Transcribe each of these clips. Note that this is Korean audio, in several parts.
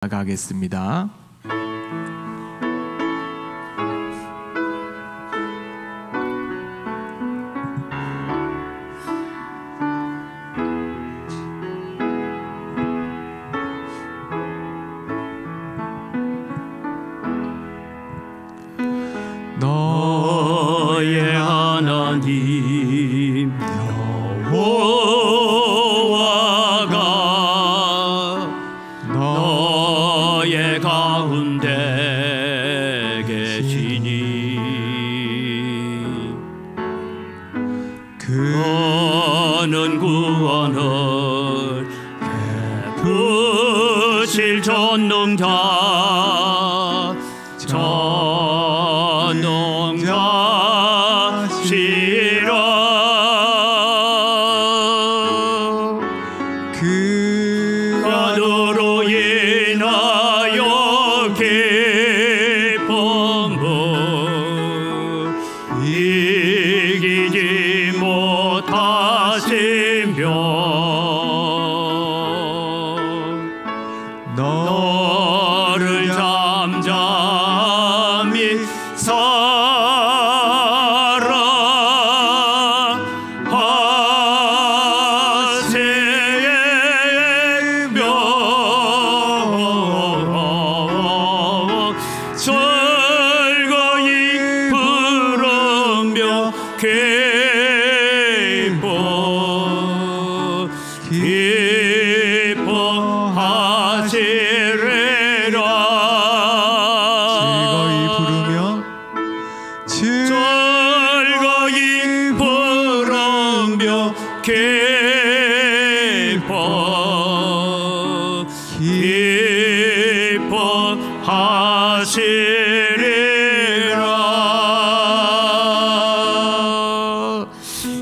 나가겠습니다. 너의 하나님 여호와가 너의 가운데 계시니 그는 구원을 베푸실 전능자 그가 너로 인하여 기쁨을 이기지 못하시며 너를 잠잠히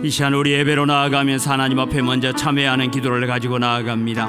이 시간 우리 예배로 나아가면서 하나님 앞에 먼저 참회하는 기도를 가지고 나아갑니다.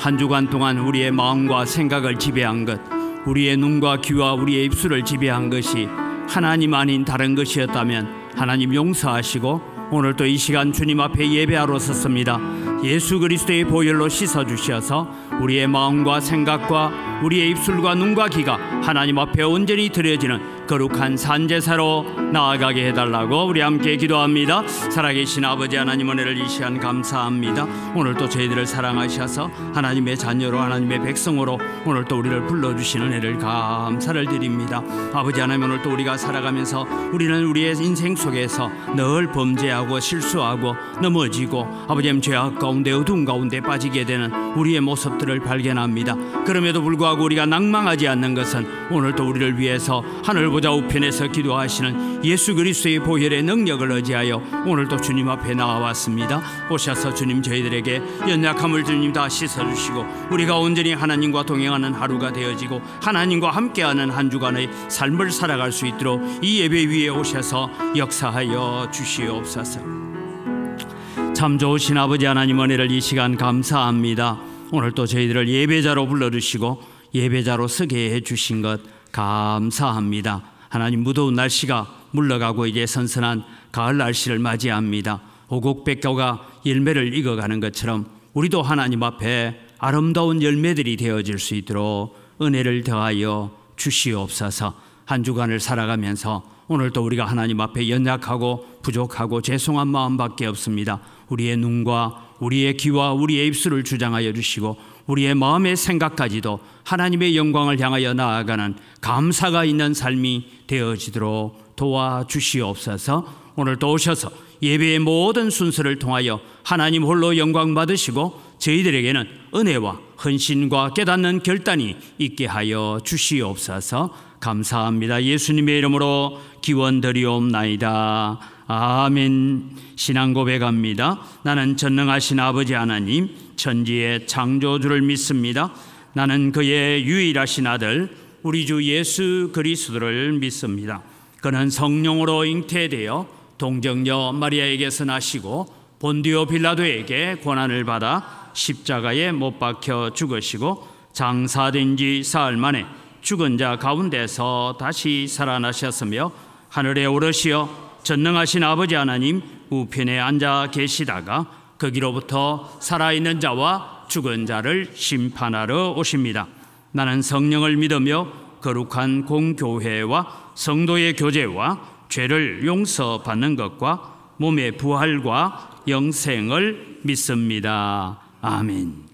한 주간 동안 우리의 마음과 생각을 지배한 것, 우리의 눈과 귀와 우리의 입술을 지배한 것이 하나님 아닌 다른 것이었다면 하나님 용서하시고 오늘 또 이 시간 주님 앞에 예배하러 섰습니다. 예수 그리스도의 보혈로 씻어주셔서 우리의 마음과 생각과 우리의 입술과 눈과 귀가 하나님 앞에 온전히 드려지는 거룩한 산제사로 나아가게 해달라고 우리 함께 기도합니다. 살아계신 아버지 하나님, 은혜를 이 시간 감사합니다. 오늘 또 저희들을 사랑하셔서 하나님의 자녀로, 하나님의 백성으로 오늘 또 우리를 불러주시는 은혜를 감사를 드립니다. 아버지 하나님, 오늘 또 우리가 살아가면서 우리는 우리의 인생 속에서 늘 범죄하고 실수하고 넘어지고 아버지 하나님 죄악 가운데 어두운 가운데 빠지게 되는 우리의 모습들을 발견합니다. 그럼에도 불구하고 우리가 낭망하지 않는 것은 오늘 또 우리를 위해서 하늘 보좌 우편에서 기도하시는 예수 그리스도의 보혈의 능력을 의지하여 오늘 또 주님 앞에 나와왔습니다. 오셔서 주님 저희들에게 연약함을 주님 다 씻어주시고 우리가 온전히 하나님과 동행하는 하루가 되어지고 하나님과 함께하는 한 주간의 삶을 살아갈 수 있도록 이 예배 위에 오셔서 역사하여 주시옵소서. 참 좋으신 아버지 하나님, 은혜를 이 시간 감사합니다. 오늘 또 저희들을 예배자로 불러주시고 예배자로 서게 해주신 것 감사합니다. 하나님, 무더운 날씨가 물러가고 이제 선선한 가을 날씨를 맞이합니다. 오곡백과가 열매를 익어가는 것처럼 우리도 하나님 앞에 아름다운 열매들이 되어질 수 있도록 은혜를 더하여 주시옵소서. 한 주간을 살아가면서 오늘도 우리가 하나님 앞에 연약하고 부족하고 죄송한 마음밖에 없습니다. 우리의 눈과 우리의 귀와 우리의 입술을 주장하여 주시고 우리의 마음의 생각까지도 하나님의 영광을 향하여 나아가는 감사가 있는 삶이 되어지도록 도와주시옵소서. 오늘 또 오셔서 예배의 모든 순서를 통하여 하나님 홀로 영광 받으시고 저희들에게는 은혜와 헌신과 깨닫는 결단이 있게 하여 주시옵소서. 감사합니다. 예수님의 이름으로 기원드리옵나이다. 아멘. 신앙 고백합니다. 나는 전능하신 아버지 하나님, 천지의 창조주를 믿습니다. 나는 그의 유일하신 아들 우리 주 예수 그리스도를 믿습니다. 그는 성령으로 잉태되어 동정녀 마리아에게서 나시고 본디오 빌라도에게 고난을 받아 십자가에 못 박혀 죽으시고 장사된 지 사흘 만에 죽은 자 가운데서 다시 살아나셨으며 하늘에 오르시어 전능하신 아버지 하나님 우편에 앉아 계시다가 거기로부터 살아있는 자와 죽은 자를 심판하러 오십니다. 나는 성령을 믿으며 거룩한 공교회와 성도의 교제와 죄를 용서받는 것과 몸의 부활과 영생을 믿습니다. 아멘.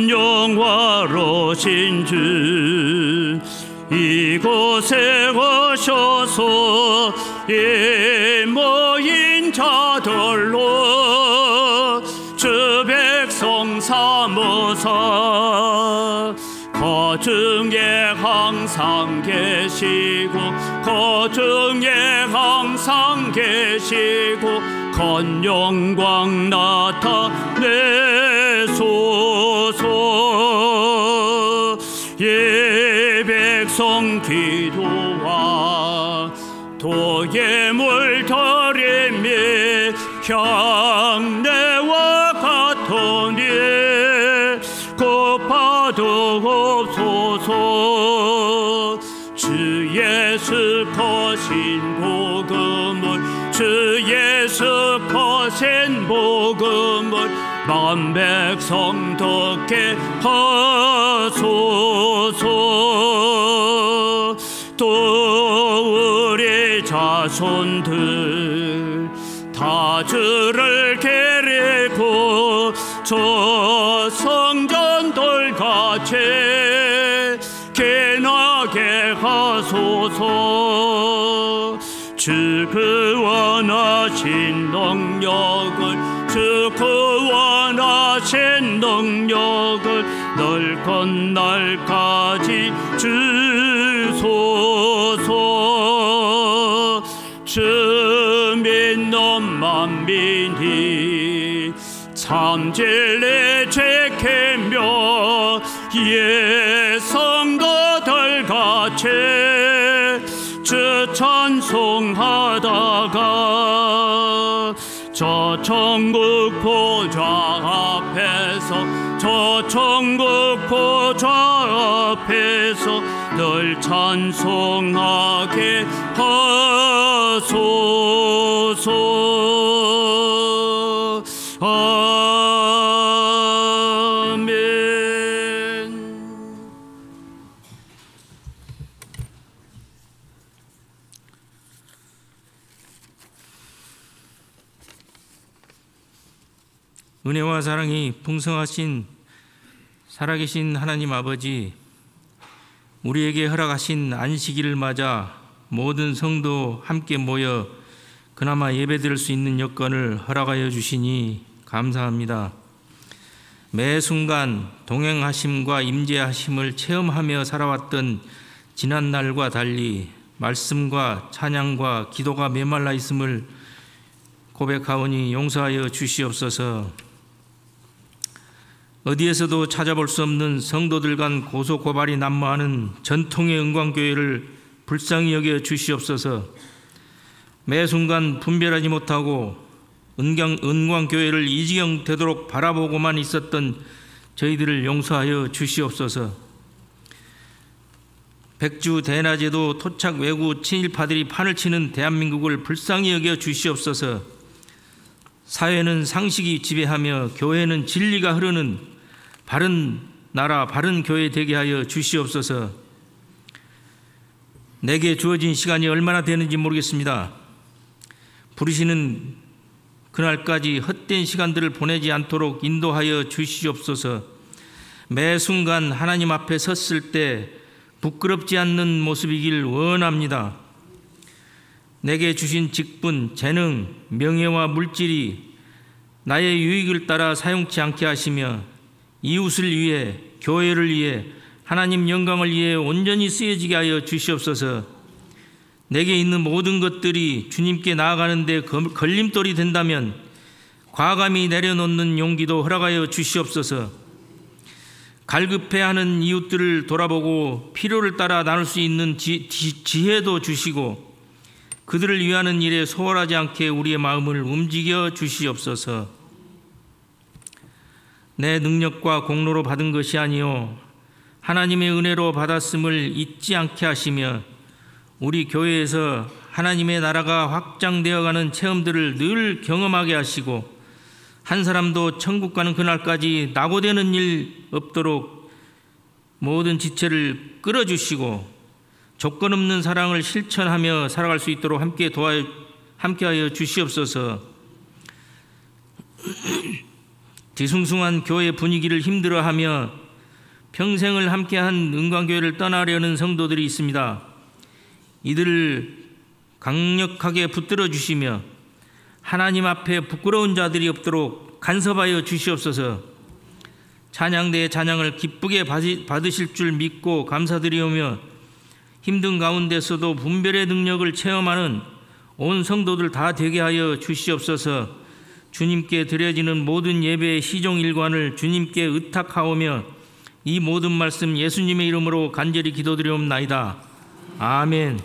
영화로신 주 이곳에 오셔서 이 모인 자들로 주 백성 삼으사 거중에 항상 계시고 거중에 항상 계시고 건영광 나타내소서. 예 백성 기도와 도의 물 드림이 향내와 같으니 곱하옵소서. 주 예수 거신 복음을 주 예수 거신 복음을 만 백성 듣게 하소서. 또 우리 자손들 다 주를 기리고 저 성전들 같이 기나게 하소서. 주 구원하신 능력을 주 구원하신 능력을 널 건날까지 주소서. 주 믿는 만민이 참 진리 지키며 예 성도들 같이 주 찬송하다가 저 천국 보좌 앞에서 저 천국 보좌 앞에서 늘 찬송하게 하소서. 아멘. 은혜와 사랑이 풍성하신 살아계신 하나님 아버지, 우리에게 허락하신 안식일을 맞아 모든 성도 함께 모여 그나마 예배드릴 수 있는 여건을 허락하여 주시니 감사합니다. 매 순간 동행하심과 임재하심을 체험하며 살아왔던 지난날과 달리 말씀과 찬양과 기도가 메말라 있음을 고백하오니 용서하여 주시옵소서. 어디에서도 찾아볼 수 없는 성도들 간 고소고발이 난무하는 전통의 은광교회를 불쌍히 여겨 주시옵소서. 매 순간 분별하지 못하고 은광교회를 이 지경 되도록 바라보고만 있었던 저희들을 용서하여 주시옵소서. 백주 대낮에도 토착 외구 친일파들이 판을 치는 대한민국을 불쌍히 여겨 주시옵소서. 사회는 상식이 지배하며 교회는 진리가 흐르는 바른 나라, 바른 교회 되게 하여 주시옵소서. 내게 주어진 시간이 얼마나 되는지 모르겠습니다. 부르시는 그날까지 헛된 시간들을 보내지 않도록 인도하여 주시옵소서. 매 순간 하나님 앞에 섰을 때 부끄럽지 않는 모습이길 원합니다. 내게 주신 직분, 재능, 명예와 물질이 나의 유익을 따라 사용치 않게 하시며 이웃을 위해, 교회를 위해, 하나님 영광을 위해 온전히 쓰여지게 하여 주시옵소서. 내게 있는 모든 것들이 주님께 나아가는 데 걸림돌이 된다면 과감히 내려놓는 용기도 허락하여 주시옵소서. 갈급해하는 이웃들을 돌아보고 필요를 따라 나눌 수 있는 지혜도 주시고 그들을 위하는 일에 소홀하지 않게 우리의 마음을 움직여 주시옵소서. 내 능력과 공로로 받은 것이 아니요 하나님의 은혜로 받았음을 잊지 않게 하시며 우리 교회에서 하나님의 나라가 확장되어가는 체험들을 늘 경험하게 하시고 한 사람도 천국 가는 그날까지 낙오되는 일 없도록 모든 지체를 끌어주시고 조건 없는 사랑을 실천하며 살아갈 수 있도록 함께하여 주시옵소서. 뒤숭숭한 교회 분위기를 힘들어하며 평생을 함께한 은광교회를 떠나려는 성도들이 있습니다. 이들을 강력하게 붙들어 주시며 하나님 앞에 부끄러운 자들이 없도록 간섭하여 주시옵소서. 찬양대의 찬양을 기쁘게 받으실 줄 믿고 감사드리오며 힘든 가운데서도 분별의 능력을 체험하는 온 성도들 다 되게 하여 주시옵소서. 주님께 드려지는 모든 예배의 시종일관을 주님께 의탁하오며 이 모든 말씀 예수님의 이름으로 간절히 기도드리옵나이다. 아멘.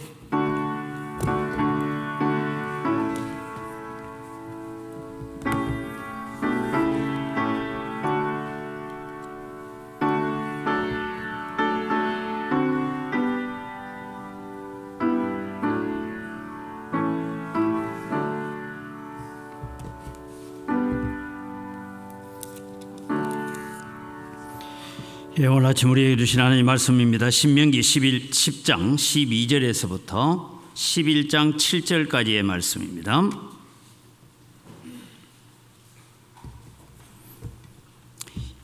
예, 오늘 아침 우리에게 주신 하나님 말씀입니다. 신명기 10장 12절에서부터 11장 7절까지의 말씀입니다.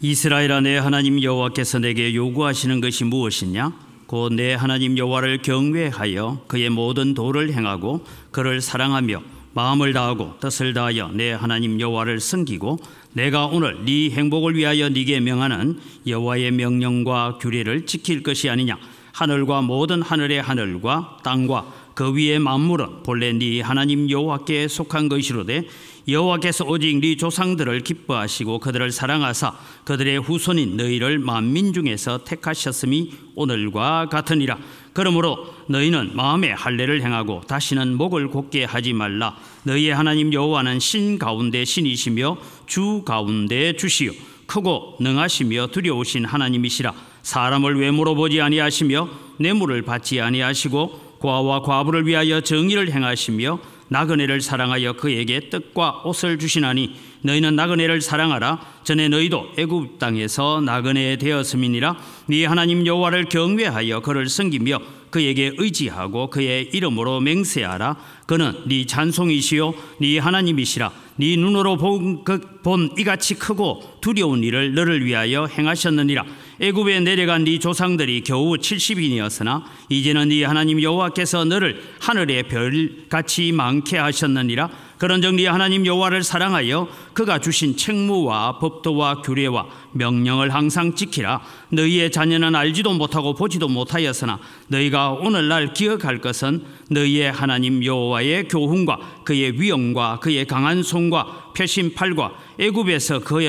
이스라엘아, 내 하나님 여호와께서 내게 요구하시는 것이 무엇이냐? 곧 내 하나님 여호와를 경외하여 그의 모든 도를 행하고 그를 사랑하며 마음을 다하고 뜻을 다하여 내 하나님 여호와를 섬기고 내가 오늘 네 행복을 위하여 네게 명하는 여호와의 명령과 규례를 지킬 것이 아니냐. 하늘과 모든 하늘의 하늘과 땅과 그 위의 만물은 본래 네 하나님 여호와께 속한 것이로되 여호와께서 오직 네 조상들을 기뻐하시고 그들을 사랑하사 그들의 후손인 너희를 만민 중에서 택하셨음이 오늘과 같으니라. 그러므로 너희는 마음에 할례를 행하고 다시는 목을 곧게 하지 말라. 너희의 하나님 여호와는 신 가운데 신이시며 주 가운데 주시요 크고 능하시며 두려우신 하나님이시라. 사람을 외모로 보지 아니하시며 뇌물을 받지 아니하시고 고아와 과부를 위하여 정의를 행하시며 나그네를 사랑하여 그에게 떡과 옷을 주시나니 너희는 나그네를 사랑하라. 전에 너희도 애굽 땅에서 나그네 되었음이니라. 네 하나님 여호와를 경외하여 그를 섬기며 그에게 의지하고 그의 이름으로 맹세하라. 그는 네 찬송이시요 네 하나님이시라. 네 눈으로 본 이같이 크고 두려운 일을 너를 위하여 행하셨느니라. 애굽에 내려간 네 조상들이 겨우 70인이었으나 이제는 네 하나님 여호와께서 너를 하늘의 별같이 많게 하셨느니라. 그런즉 네 하나님 여호와를 사랑하여 그가 주신 책무와 법도와 규례와 명령을 항상 지키라. 너희의 자녀는 알지도 못하고 보지도 못하였으나 너희가 오늘날 기억할 것은 너희의 하나님 여호와의 교훈과 그의 위엄과 그의 강한 손과 표심팔과 애굽에서 그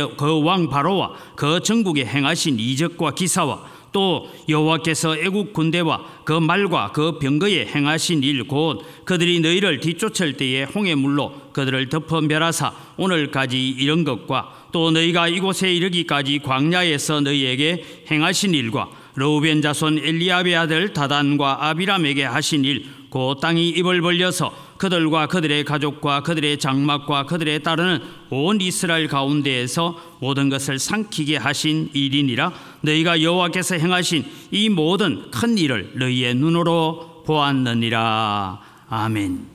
왕 바로와 그 전국에 행하신 이적과 기사와 또 여호와께서 애국 군대와 그 말과 그 병거에 행하신 일 곧 그들이 너희를 뒤쫓을 때에 홍해 물로 그들을 덮어 멸하사 오늘까지 이런 것과 또 너희가 이곳에 이르기까지 광야에서 너희에게 행하신 일과 르우벤 자손 엘리압의 아들 다단과 아비람에게 하신 일 곧 땅이 입을 벌려서 그들과 그들의 가족과 그들의 장막과 그들의 따르는 온 이스라엘 가운데에서 모든 것을 삼키게 하신 일이니라. 너희가 여호와께서 행하신 이 모든 큰 일을 너희의 눈으로 보았느니라. 아멘.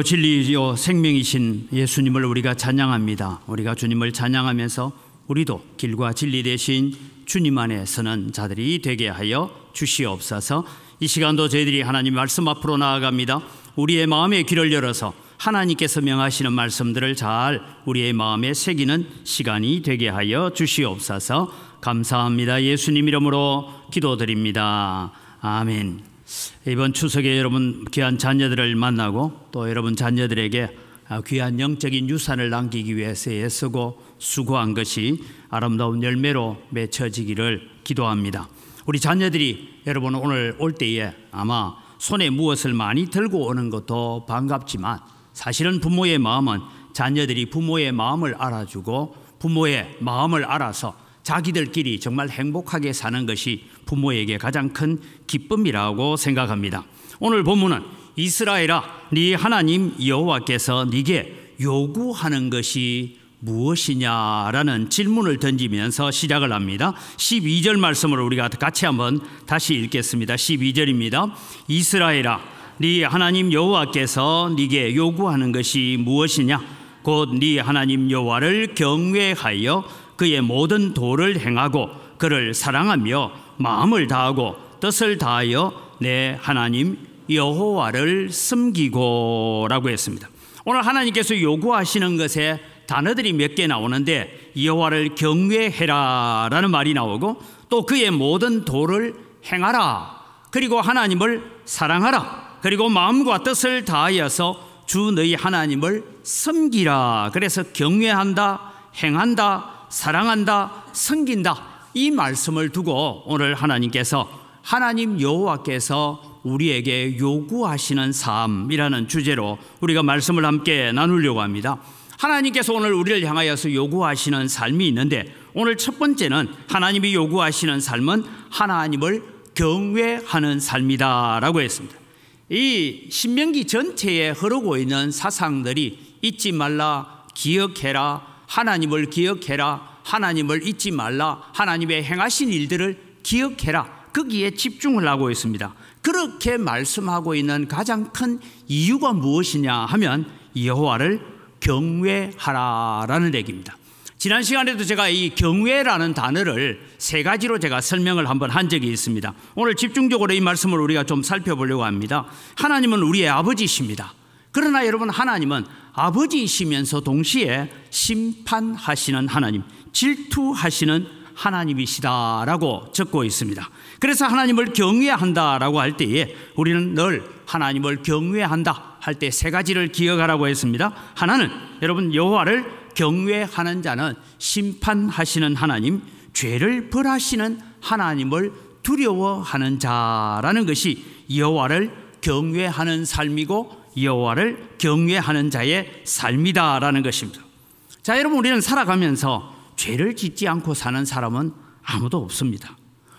진리요 생명이신 예수님을 우리가 찬양합니다. 우리가 주님을 찬양하면서 우리도 길과 진리 되신 주님 안에 서는 자들이 되게 하여 주시옵소서. 이 시간도 저희들이 하나님 말씀 앞으로 나아갑니다. 우리의 마음의 귀를 열어서 하나님께서 명하시는 말씀들을 잘 우리의 마음에 새기는 시간이 되게 하여 주시옵소서. 감사합니다. 예수님 이름으로 기도드립니다. 아멘. 이번 추석에 여러분 귀한 자녀들을 만나고 또 여러분 자녀들에게 귀한 영적인 유산을 남기기 위해서 애쓰고 수고한 것이 아름다운 열매로 맺혀지기를 기도합니다. 우리 자녀들이 여러분 오늘 올 때에 아마 손에 무엇을 많이 들고 오는 것도 반갑지만 사실은 부모의 마음은 자녀들이 부모의 마음을 알아주고 부모의 마음을 알아서 자기들끼리 정말 행복하게 사는 것이 부모에게 가장 큰 기쁨이라고 생각합니다. 오늘 본문은 이스라엘아 네 하나님 여호와께서 네게 요구하는 것이 무엇이냐라는 질문을 던지면서 시작을 합니다. 12절 말씀을 우리가 같이 한번 다시 읽겠습니다. 12절입니다. 이스라엘아 네 하나님 여호와께서 네게 요구하는 것이 무엇이냐? 곧 네 하나님 여호와를 경외하여 그의 모든 도를 행하고 그를 사랑하며 마음을 다하고 뜻을 다하여 내 하나님 여호와를 섬기고 라고 했습니다. 오늘 하나님께서 요구하시는 것에 단어들이 몇 개 나오는데 여호와를 경외해라 라는 말이 나오고 또 그의 모든 도를 행하라, 그리고 하나님을 사랑하라, 그리고 마음과 뜻을 다하여서 주 너희 하나님을 섬기라. 그래서 경외한다, 행한다, 사랑한다, 섬긴다, 이 말씀을 두고 오늘 하나님께서 하나님 여호와께서 우리에게 요구하시는 삶이라는 주제로 우리가 말씀을 함께 나누려고 합니다. 하나님께서 오늘 우리를 향하여서 요구하시는 삶이 있는데 오늘 첫 번째는 하나님이 요구하시는 삶은 하나님을 경외하는 삶이다라고 했습니다. 이 신명기 전체에 흐르고 있는 사상들이 잊지 말라, 기억해라, 하나님을 기억해라, 하나님을 잊지 말라, 하나님의 행하신 일들을 기억해라, 거기에 집중을 하고 있습니다. 그렇게 말씀하고 있는 가장 큰 이유가 무엇이냐 하면 여호와를 경외하라라는 얘기입니다. 지난 시간에도 제가 이 경외라는 단어를 세 가지로 제가 설명을 한번 한 적이 있습니다. 오늘 집중적으로 이 말씀을 우리가 좀 살펴보려고 합니다. 하나님은 우리의 아버지이십니다. 그러나 여러분, 하나님은 아버지이시면서 동시에 심판하시는 하나님, 질투하시는 하나님이시다라고 적고 있습니다. 그래서 하나님을 경외한다라고 할 때에 우리는 늘 하나님을 경외한다 할 때 세 가지를 기억하라고 했습니다. 하나는 여러분, 여호와를 경외하는 자는 심판하시는 하나님, 죄를 벌하시는 하나님을 두려워하는 자라는 것이 여호와를 경외하는 삶이고 여호와를 경외하는 자의 삶이다라는 것입니다. 자, 여러분, 우리는 살아가면서 죄를 짓지 않고 사는 사람은 아무도 없습니다.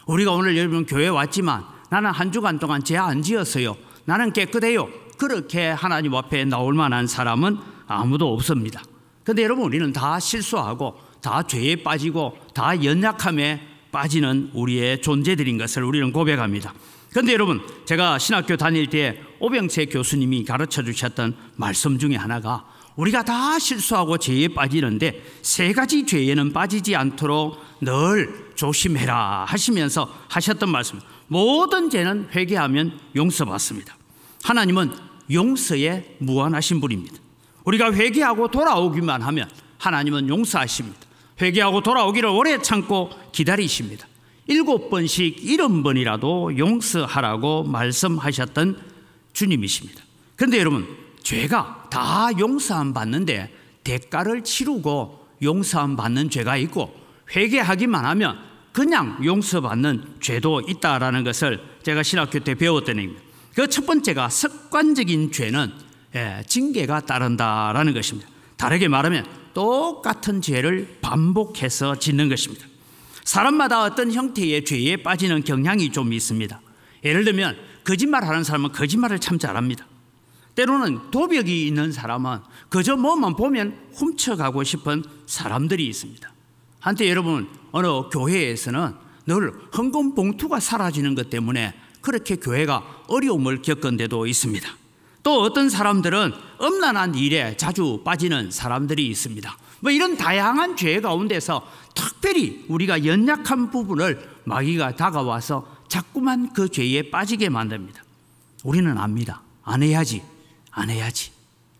우리가 오늘 여러분 교회 왔지만 나는 한 주간 동안 죄 안 지었어요, 나는 깨끗해요, 그렇게 하나님 앞에 나올 만한 사람은 아무도 없습니다. 그런데 여러분, 우리는 다 실수하고 다 죄에 빠지고 다 연약함에 빠지는 우리의 존재들인 것을 우리는 고백합니다. 그런데 여러분, 제가 신학교 다닐 때 오병채 교수님이 가르쳐 주셨던 말씀 중에 하나가 우리가 다 실수하고 죄에 빠지는데 세 가지 죄에는 빠지지 않도록 늘 조심해라 하시면서 하셨던 말씀, 모든 죄는 회개하면 용서받습니다. 하나님은 용서에 무한하신 분입니다. 우리가 회개하고 돌아오기만 하면 하나님은 용서하십니다. 회개하고 돌아오기를 오래 참고 기다리십니다. 7번씩 70번이라도 용서하라고 말씀하셨던 주님이십니다. 그런데 여러분, 죄가 다 용서함 받는데 대가를 치르고 용서함 받는 죄가 있고 회개하기만 하면 그냥 용서받는 죄도 있다라는 것을 제가 신학교 때 배웠던 얘기입니다. 그 첫 번째가 습관적인 죄는 징계가 따른다라는 것입니다. 다르게 말하면 똑같은 죄를 반복해서 짓는 것입니다. 사람마다 어떤 형태의 죄에 빠지는 경향이 좀 있습니다. 예를 들면 거짓말하는 사람은 거짓말을 참 잘합니다. 때로는 도벽이 있는 사람은 그저 뭐만 보면 훔쳐가고 싶은 사람들이 있습니다. 한때 여러분, 어느 교회에서는 늘 헌금 봉투가 사라지는 것 때문에 그렇게 교회가 어려움을 겪은 데도 있습니다. 또 어떤 사람들은 음란한 일에 자주 빠지는 사람들이 있습니다. 뭐 이런 다양한 죄 가운데서 특별히 우리가 연약한 부분을 마귀가 다가와서 자꾸만 그 죄에 빠지게 만듭니다. 우리는 압니다. 안 해야지.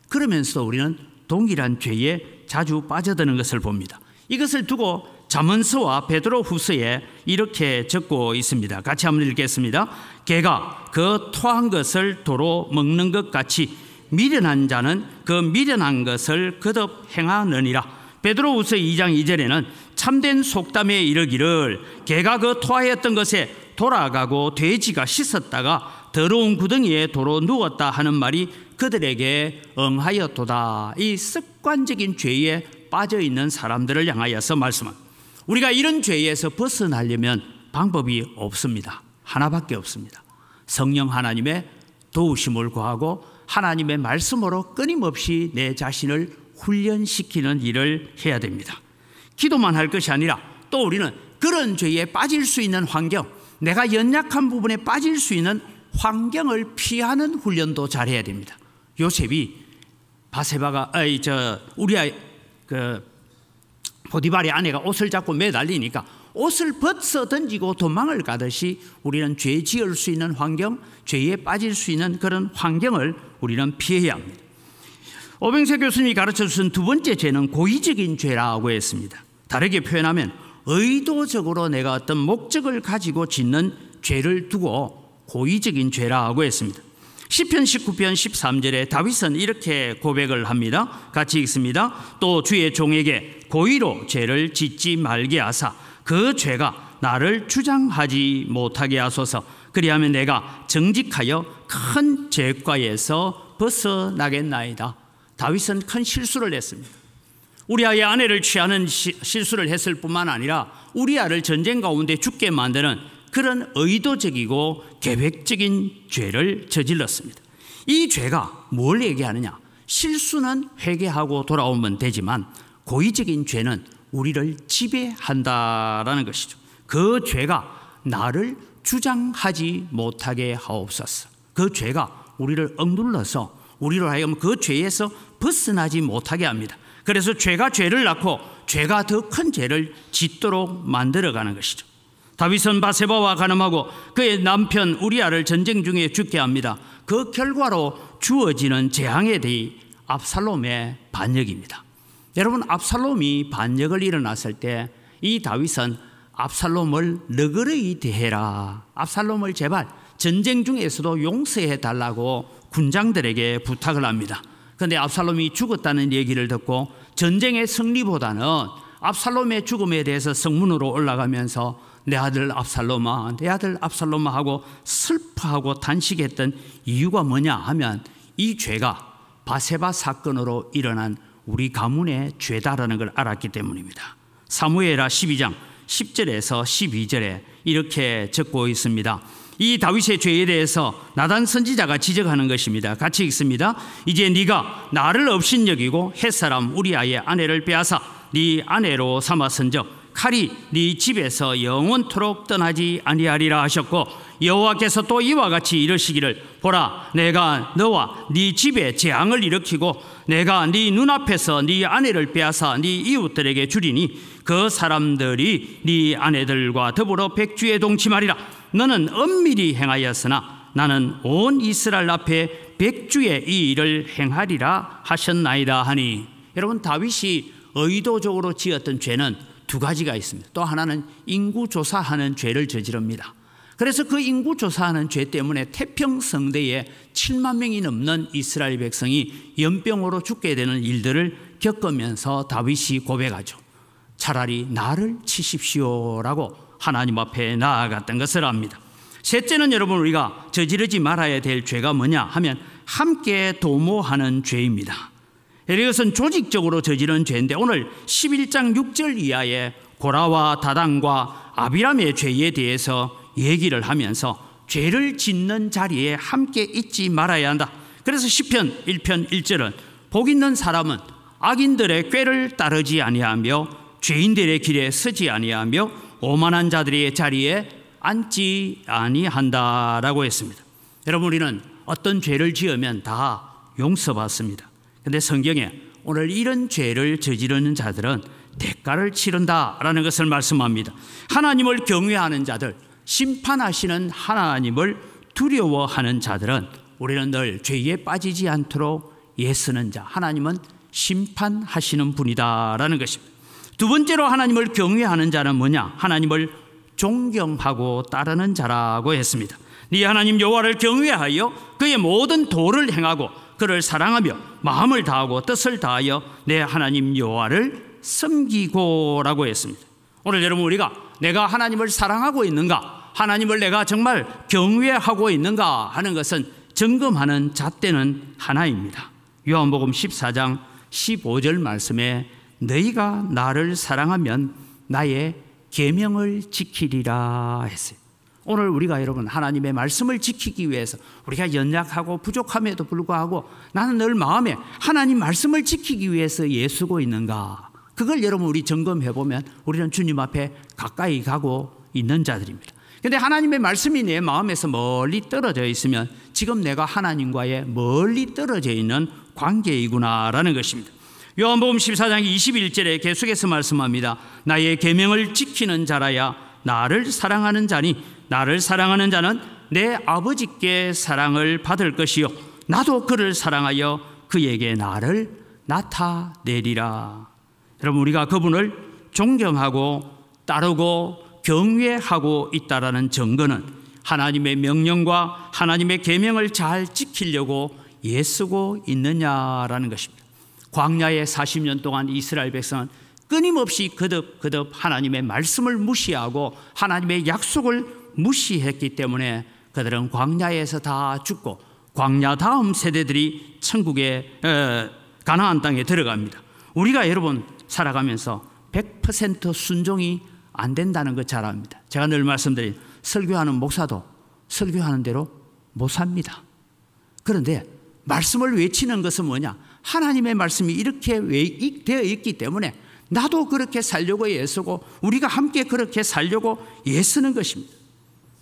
그러면서 우리는 동일한 죄에 자주 빠져드는 것을 봅니다. 이것을 두고 잠언서와 베드로후서에 이렇게 적고 있습니다. 같이 한번 읽겠습니다. 개가 그 토한 것을 도로 먹는 것 같이 미련한 자는 그 미련한 것을 거듭 행하느니라. 베드로후서 2장 2절에는 참된 속담에 이르기를 개가 그 토하였던 것에 돌아가고 돼지가 씻었다가 더러운 구덩이에 도로 누웠다 하는 말이 그들에게 응하였도다. 이 습관적인 죄에 빠져있는 사람들을 향하여서 말씀합니다. 우리가 이런 죄에서 벗어나려면 방법이 없습니다. 하나밖에 없습니다. 성령 하나님의 도우심을 구하고 하나님의 말씀으로 끊임없이 내 자신을 훈련시키는 일을 해야 됩니다. 기도만 할 것이 아니라 또 우리는 그런 죄에 빠질 수 있는 환경, 내가 연약한 부분에 빠질 수 있는 환경을 피하는 훈련도 잘해야 됩니다. 요셉이 바세바가 우리아 보디발의 아내가 옷을 잡고 매달리니까 옷을 벗어 던지고 도망을 가듯이 우리는 죄 지을 수 있는 환경, 죄에 빠질 수 있는 그런 환경을 우리는 피해야 합니다. 오병세 교수님이 가르쳐주신 두 번째 죄는 고의적인 죄라고 했습니다. 다르게 표현하면 의도적으로 내가 어떤 목적을 가지고 짓는 죄를 두고 고의적인 죄라고 했습니다. 시편 19편 13절에 다윗은 이렇게 고백을 합니다. 같이 읽습니다. 또 주의 종에게 고의로 죄를 짓지 말게 하사 그 죄가 나를 주장하지 못하게 하소서. 그리하면 내가 정직하여 큰 죄과에서 벗어나겠나이다. 다윗은 큰 실수를 했습니다. 우리아의 아내를 취하는 실수를 했을 뿐만 아니라 우리아를 전쟁 가운데 죽게 만드는 그런 의도적이고 계획적인 죄를 저질렀습니다. 이 죄가 뭘 얘기하느냐? 실수는 회개하고 돌아오면 되지만 고의적인 죄는 우리를 지배한다라는 것이죠. 그 죄가 나를 주장하지 못하게 하옵소서. 그 죄가 우리를 억눌러서 우리로 하여금 그 죄에서 벗어나지 못하게 합니다. 그래서 죄가 죄를 낳고 죄가 더 큰 죄를 짓도록 만들어가는 것이죠. 다윗은 바세바와 간음하고 그의 남편 우리아를 전쟁 중에 죽게 합니다. 그 결과로 주어지는 재앙에 대해 압살롬의 반역입니다. 여러분, 압살롬이 반역을 일어났을 때 이 다윗은 압살롬을 너그러이 대해라, 압살롬을 제발 전쟁 중에서도 용서해 달라고 군장들에게 부탁을 합니다. 그런데 압살롬이 죽었다는 얘기를 듣고 전쟁의 승리보다는 압살롬의 죽음에 대해서 성문으로 올라가면서 내 아들 압살롬아, 내 아들 압살롬아 하고 슬퍼하고 단식했던 이유가 뭐냐 하면 이 죄가 바세바 사건으로 일어난 우리 가문의 죄다라는 걸 알았기 때문입니다. 사무엘하 12장 10절에서 12절에 이렇게 적고 있습니다. 이 다윗의 죄에 대해서 나단 선지자가 지적하는 것입니다. 같이 읽습니다. 이제 네가 나를 업신여기고 햇사람 우리아의 아내를 빼앗아 네 아내로 삼았은즉 칼이 네 집에서 영원토록 떠나지 아니하리라 하셨고 여호와께서 또 이와 같이 이르시기를 보라 내가 너와 네 집에 재앙을 일으키고 내가 네 눈앞에서 네 아내를 빼앗아 네 이웃들에게 주리니 그 사람들이 네 아내들과 더불어 백주에 동침하리라. 너는 엄밀히 행하였으나 나는 온 이스라엘 앞에 백주의 이 일을 행하리라 하셨나이다 하니. 여러분, 다윗이 의도적으로 지었던 죄는 두 가지가 있습니다. 또 하나는 인구조사하는 죄를 저지릅니다. 그래서 그 인구조사하는 죄 때문에 태평성대에 7만 명이 넘는 이스라엘 백성이 연병으로 죽게 되는 일들을 겪으면서 다윗이 고백하죠. 차라리 나를 치십시오라고 하나님 앞에 나아갔던 것을 압니다. 셋째는 여러분, 우리가 저지르지 말아야 될 죄가 뭐냐 하면 함께 도모하는 죄입니다. 이것은 조직적으로 저지른 죄인데 오늘 11장 6절 이하의 고라와 다단과 아비람의 죄에 대해서 얘기를 하면서 죄를 짓는 자리에 함께 있지 말아야 한다. 그래서 시편 1편 1절은 복 있는 사람은 악인들의 꾀를 따르지 아니하며 죄인들의 길에 서지 아니하며 오만한 자들의 자리에 앉지 아니한다라고 했습니다. 여러분, 우리는 어떤 죄를 지으면 다 용서받습니다. 그런데 성경에 오늘 이런 죄를 저지르는 자들은 대가를 치른다라는 것을 말씀합니다. 하나님을 경외하는 자들, 심판하시는 하나님을 두려워하는 자들은 우리는 늘 죄에 빠지지 않도록 애쓰는 자, 하나님은 심판하시는 분이다라는 것입니다. 두 번째로 하나님을 경외하는 자는 뭐냐? 하나님을 존경하고 따르는 자라고 했습니다. 네 하나님 여호와를 경외하여 그의 모든 도를 행하고 그를 사랑하며 마음을 다하고 뜻을 다하여 내 하나님 여호와를 섬기고라고 했습니다. 오늘 여러분, 우리가 내가 하나님을 사랑하고 있는가, 하나님을 내가 정말 경외하고 있는가 하는 것은 점검하는 잣대는 하나입니다. 요한복음 14장 15절 말씀에 너희가 나를 사랑하면 나의 계명을 지키리라 했어요. 오늘 우리가 여러분 하나님의 말씀을 지키기 위해서 우리가 연약하고 부족함에도 불구하고 나는 늘 마음에 하나님 말씀을 지키기 위해서 애쓰고 있는가, 그걸 여러분 우리 점검해 보면 우리는 주님 앞에 가까이 가고 있는 자들입니다. 그런데 하나님의 말씀이 내 마음에서 멀리 떨어져 있으면 지금 내가 하나님과의 멀리 떨어져 있는 관계이구나라는 것입니다. 요한복음 14장 21절에 계속해서 말씀합니다. 나의 계명을 지키는 자라야 나를 사랑하는 자니 나를 사랑하는 자는 내 아버지께 사랑을 받을 것이요 나도 그를 사랑하여 그에게 나를 나타내리라. 여러분, 우리가 그분을 존경하고 따르고 경외하고 있다라는 증거는 하나님의 명령과 하나님의 계명을 잘 지키려고 애쓰고 있느냐라는 것입니다. 광야에 40년 동안 이스라엘 백성은 끊임없이 거듭 하나님의 말씀을 무시하고 하나님의 약속을 무시했기 때문에 그들은 광야에서 다 죽고 광야 다음 세대들이 천국의 가나안 땅에 들어갑니다. 우리가 여러분 살아가면서 100% 순종이 안 된다는 것 잘 압니다. 제가 늘 말씀드린 설교하는 목사도 설교하는 대로 못 삽니다. 그런데 말씀을 외치는 것은 뭐냐? 하나님의 말씀이 이렇게 되어 있기 때문에 나도 그렇게 살려고 애쓰고 우리가 함께 그렇게 살려고 애쓰는 것입니다.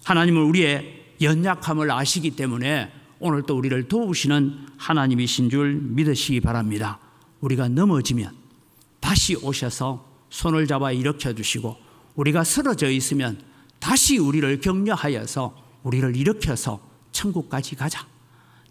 하나님은 우리의 연약함을 아시기 때문에 오늘 또 우리를 도우시는 하나님이신 줄 믿으시기 바랍니다. 우리가 넘어지면 다시 오셔서 손을 잡아 일으켜 주시고 우리가 쓰러져 있으면 다시 우리를 격려하여서 우리를 일으켜서 천국까지 가자.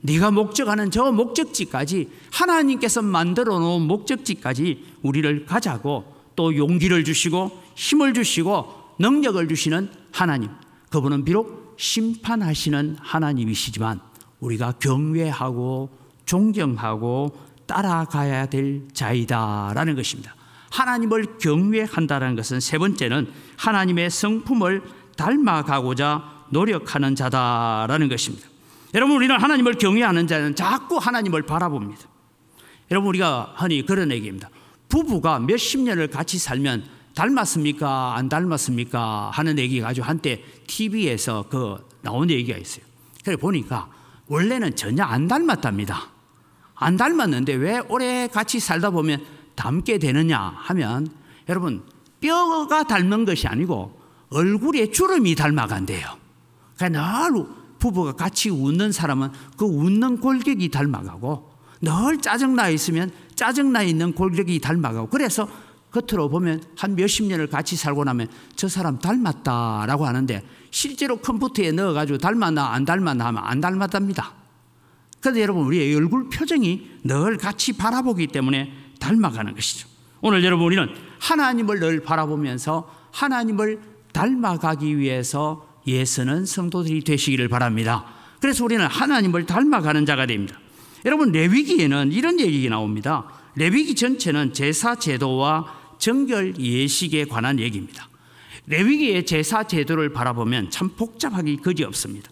네가 목적하는 저 목적지까지, 하나님께서 만들어 놓은 목적지까지 우리를 가자고 또 용기를 주시고 힘을 주시고 능력을 주시는 하나님, 그분은 비록 심판하시는 하나님이시지만 우리가 경외하고 존경하고 따라가야 될 자이다라는 것입니다. 하나님을 경외한다는 것은 세 번째는 하나님의 성품을 닮아가고자 노력하는 자다라는 것입니다. 여러분, 우리는 하나님을 경외하는 자는 자꾸 하나님을 바라봅니다. 여러분, 우리가 흔히 그런 얘기입니다. 부부가 몇십 년을 같이 살면 닮았습니까? 안 닮았습니까? 하는 얘기가 아주 한때 TV에서 나온 얘기가 있어요. 그래 보니까 원래는 전혀 안 닮았답니다. 안 닮았는데 왜 오래 같이 살다 보면 닮게 되느냐 하면 여러분, 뼈가 닮은 것이 아니고 얼굴에 주름이 닮아간대요. 그러니까 늘 부부가 같이 웃는 사람은 그 웃는 골격이 닮아가고 늘 짜증나 있으면 짜증나 있는 골격이 닮아가고, 그래서 겉으로 보면 한 몇십 년을 같이 살고 나면 저 사람 닮았다라고 하는데 실제로 컴퓨터에 넣어가지고 닮았나 안 닮았나 하면 안 닮았답니다. 그런데 여러분, 우리의 얼굴 표정이 늘 같이 바라보기 때문에 닮아가는 것이죠. 오늘 여러분, 우리는 하나님을 늘 바라보면서 하나님을 닮아가기 위해서 애쓰는 성도들이 되시기를 바랍니다. 그래서 우리는 하나님을 닮아가는 자가 됩니다. 여러분, 레위기에는 이런 얘기가 나옵니다. 레위기 전체는 제사 제도와 정결 예식에 관한 얘기입니다. 레위기의 제사 제도를 바라보면 참 복잡하기 그지없습니다.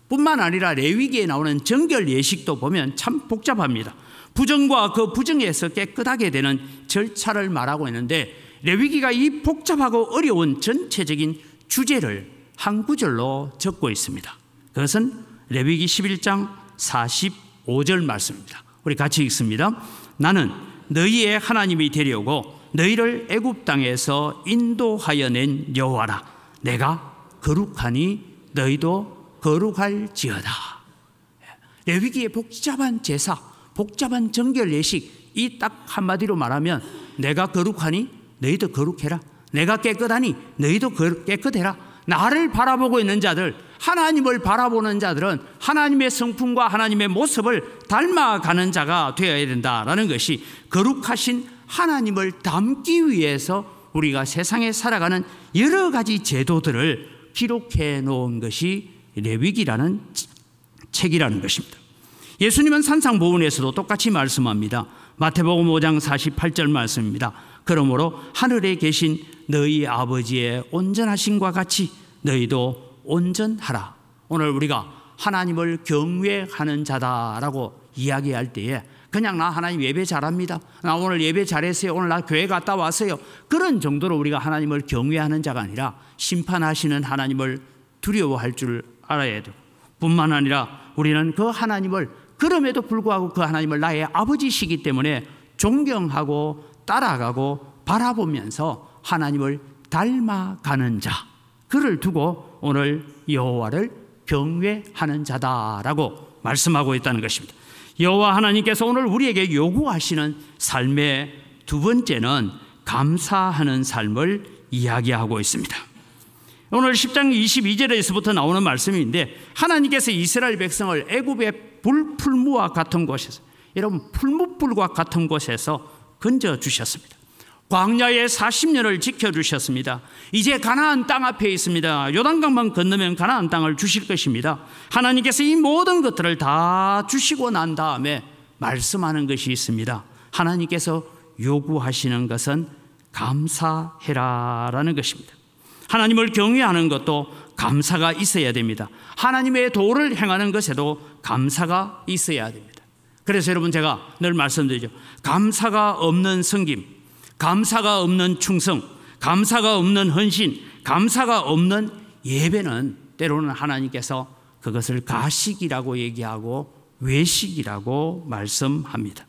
뿐만 아니라 레위기에 나오는 정결 예식도 보면 참 복잡합니다. 부정과 그 부정에서 깨끗하게 되는 절차를 말하고 있는데 레위기가 이 복잡하고 어려운 전체적인 주제를 한 구절로 적고 있습니다. 그것은 레위기 11장 45절 말씀입니다. 우리 같이 읽습니다. 나는 너희의 하나님이 되려고 너희를 애굽 땅에서 인도하여 낸 여호와라. 내가 거룩하니 너희도 거룩할지어다. 레위기의 복잡한 제사, 복잡한 정결 예식, 이 딱 한마디로 말하면 내가 거룩하니 너희도 거룩해라. 내가 깨끗하니 너희도 깨끗해라. 나를 바라보고 있는 자들, 하나님을 바라보는 자들은 하나님의 성품과 하나님의 모습을 닮아가는 자가 되어야 된다라는 것이 거룩하신 하나님을 닮기 위해서 우리가 세상에 살아가는 여러 가지 제도들을 기록해 놓은 것이 레위기라는 책이라는 것입니다. 예수님은 산상보훈에서도 똑같이 말씀합니다. 마태복음 5장 48절 말씀입니다. 그러므로 하늘에 계신 너희 아버지의 온전하심과 같이 너희도 온전하라. 오늘 우리가 하나님을 경외하는 자다라고 이야기할 때에 그냥 나 하나님 예배 잘합니다, 나 오늘 예배 잘했어요, 오늘 나 교회 갔다 왔어요, 그런 정도로 우리가 하나님을 경외하는 자가 아니라 심판하시는 하나님을 두려워할 줄 알아야 돼요. 뿐만 아니라 우리는 그 하나님을, 그럼에도 불구하고 그 하나님을 나의 아버지시기 때문에 존경하고 따라가고 바라보면서 하나님을 닮아가는 자, 그를 두고 오늘 여호와를 경외하는 자다라고 말씀하고 있다는 것입니다. 여호와 하나님께서 오늘 우리에게 요구하시는 삶의 두 번째는 감사하는 삶을 이야기하고 있습니다. 오늘 10장 22절에서부터 나오는 말씀인데, 하나님께서 이스라엘 백성을 애굽의 풀무와 같은 곳에서, 여러분 풀무불과 같은 곳에서 건져주셨습니다. 광야에 40년을 지켜주셨습니다. 이제 가나안 땅 앞에 있습니다. 요단강만 건너면 가나안 땅을 주실 것입니다. 하나님께서 이 모든 것들을 다 주시고 난 다음에 말씀하는 것이 있습니다. 하나님께서 요구하시는 것은 감사해라라는 것입니다. 하나님을 경외하는 것도 감사가 있어야 됩니다. 하나님의 도를 행하는 것에도 감사가 있어야 됩니다. 그래서 여러분, 제가 늘 말씀드리죠. 감사가 없는 섬김, 감사가 없는 충성, 감사가 없는 헌신, 감사가 없는 예배는 때로는 하나님께서 그것을 가식이라고 얘기하고 외식이라고 말씀합니다.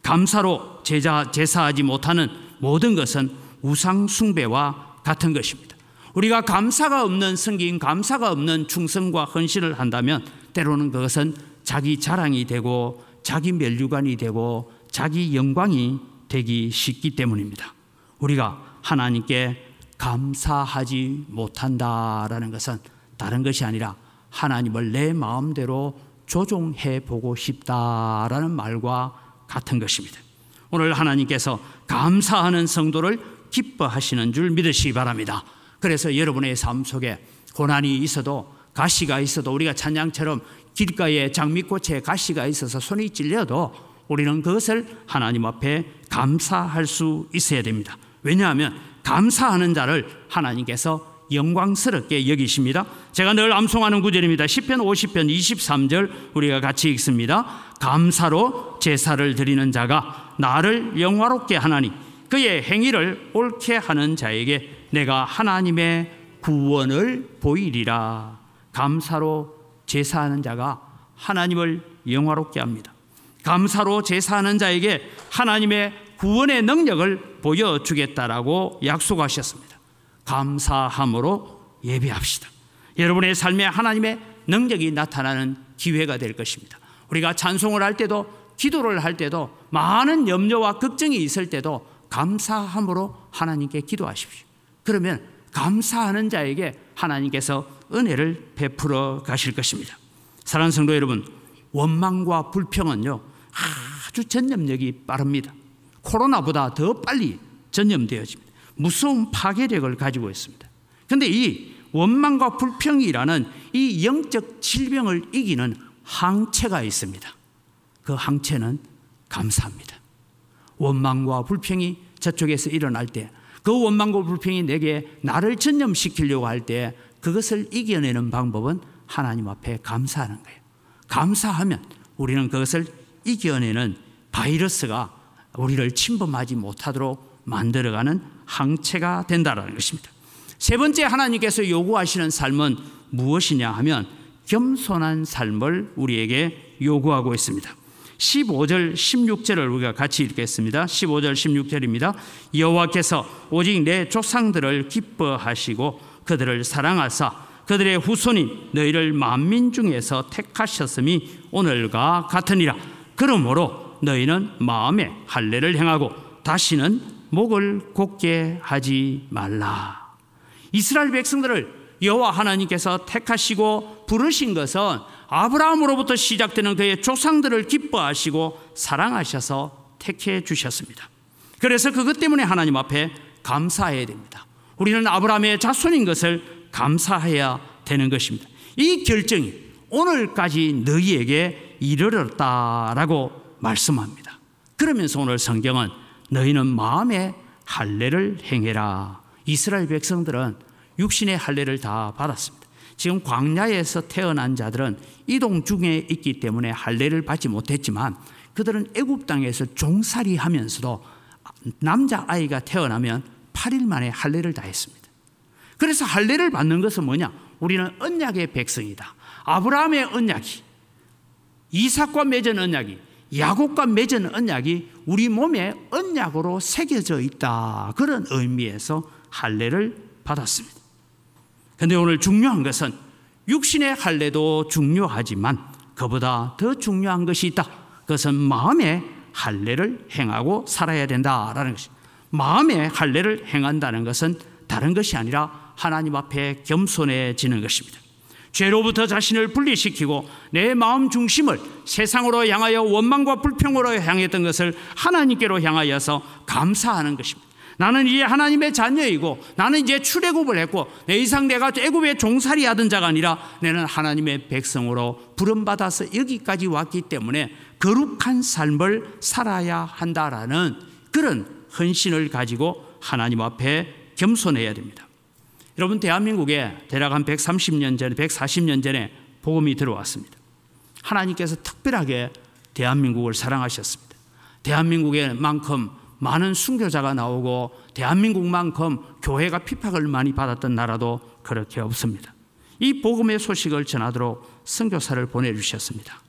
감사로 제사하지 못하는 모든 것은 우상 숭배와 같은 것입니다. 우리가 감사가 없는 섬김, 감사가 없는 충성과 헌신을 한다면 때로는 그것은 자기 자랑이 되고 자기 면류관이 되고 자기 영광이 되기 쉽기 때문입니다. 우리가 하나님께 감사하지 못한다라는 것은 다른 것이 아니라 하나님을 내 마음대로 조종해 보고 싶다라는 말과 같은 것입니다. 오늘 하나님께서 감사하는 성도를 기뻐하시는 줄 믿으시기 바랍니다. 그래서 여러분의 삶 속에 고난이 있어도, 가시가 있어도, 우리가 찬양처럼 길가에 장미꽃에 가시가 있어서 손이 찔려도 우리는 그것을 하나님 앞에 감사할 수 있어야 됩니다. 왜냐하면 감사하는 자를 하나님께서 영광스럽게 여기십니다. 제가 늘 암송하는 구절입니다. 시편 50편 23절 우리가 같이 읽습니다. 감사로 제사를 드리는 자가 나를 영화롭게 하나니 그의 행위를 옳게 하는 자에게 내가 하나님의 구원을 보이리라. 감사로 제사하는 자가 하나님을 영화롭게 합니다. 감사로 제사하는 자에게 하나님의 구원의 능력을 보여주겠다라고 약속하셨습니다. 감사함으로 예배합시다. 여러분의 삶에 하나님의 능력이 나타나는 기회가 될 것입니다. 우리가 찬송을 할 때도, 기도를 할 때도, 많은 염려와 걱정이 있을 때도 감사함으로 하나님께 기도하십시오. 그러면 감사하는 자에게 하나님께서 은혜를 베풀어 가실 것입니다. 사랑하는 성도 여러분, 원망과 불평은요 아주 전염력이 빠릅니다. 코로나보다 더 빨리 전염되어집니다. 무서운 파괴력을 가지고 있습니다. 그런데 이 원망과 불평이라는 이 영적 질병을 이기는 항체가 있습니다. 그 항체는 감사합니다. 원망과 불평이 저쪽에서 일어날 때, 그 원망과 불평이 내게 나를 전염시키려고 할 때 그것을 이겨내는 방법은 하나님 앞에 감사하는 거예요. 감사하면 우리는 그것을 이겨내는 바이러스가 우리를 침범하지 못하도록 만들어가는 항체가 된다는 것입니다. 세 번째 하나님께서 요구하시는 삶은 무엇이냐 하면 겸손한 삶을 우리에게 요구하고 있습니다. 15절 16절을 우리가 같이 읽겠습니다. 15절 16절입니다. 여호와께서 오직 내 조상들을 기뻐하시고 그들을 사랑하사 그들의 후손인 너희를 만민 중에서 택하셨음이 오늘과 같으니라. 그러므로 너희는 마음에 할례를 행하고 다시는 목을 곧게 하지 말라. 이스라엘 백성들을 여호와 하나님께서 택하시고 부르신 것은 아브라함으로부터 시작되는 그의 조상들을 기뻐하시고 사랑하셔서 택해 주셨습니다. 그래서 그것 때문에 하나님 앞에 감사해야 됩니다. 우리는 아브라함의 자손인 것을 감사해야 되는 것입니다. 이 결정이 오늘까지 너희에게 이르렀다라고 말씀합니다. 그러면서 오늘 성경은 너희는 마음에 할례를 행해라. 이스라엘 백성들은 육신의 할례를 다 받았습니다. 지금 광야에서 태어난 자들은 이동 중에 있기 때문에 할례를 받지 못했지만 그들은 애굽 땅에서 종살이 하면서도 남자아이가 태어나면 8일 만에 할례를 다 했습니다. 그래서 할례를 받는 것은 뭐냐? 우리는 언약의 백성이다. 아브라함의 언약이, 이삭과 맺은 언약이, 야곱과 맺은 언약이 우리 몸에 언약으로 새겨져 있다. 그런 의미에서 할례를 받았습니다. 그런데 오늘 중요한 것은 육신의 할례도 중요하지만 그보다 더 중요한 것이 있다. 그것은 마음의 할례를 행하고 살아야 된다라는 것입니다. 마음의 할례를 행한다는 것은 다른 것이 아니라 하나님 앞에 겸손해지는 것입니다. 죄로부터 자신을 분리시키고 내 마음 중심을 세상으로 향하여 원망과 불평으로 향했던 것을 하나님께로 향하여서 감사하는 것입니다. 나는 이제 하나님의 자녀이고 나는 이제 출애굽을 했고 내 이상 내가 애굽에 종살이 하던 자가 아니라 나는 하나님의 백성으로 부름받아서 여기까지 왔기 때문에 거룩한 삶을 살아야 한다라는 그런 헌신을 가지고 하나님 앞에 겸손해야 됩니다. 여러분, 대한민국에 대략 한 130년 전에 140년 전에 복음이 들어왔습니다. 하나님께서 특별하게 대한민국을 사랑하셨습니다. 대한민국에만큼 많은 순교자가 나오고 대한민국만큼 교회가 핍박을 많이 받았던 나라도 그렇게 없습니다. 이 복음의 소식을 전하도록 선교사를 보내주셨습니다.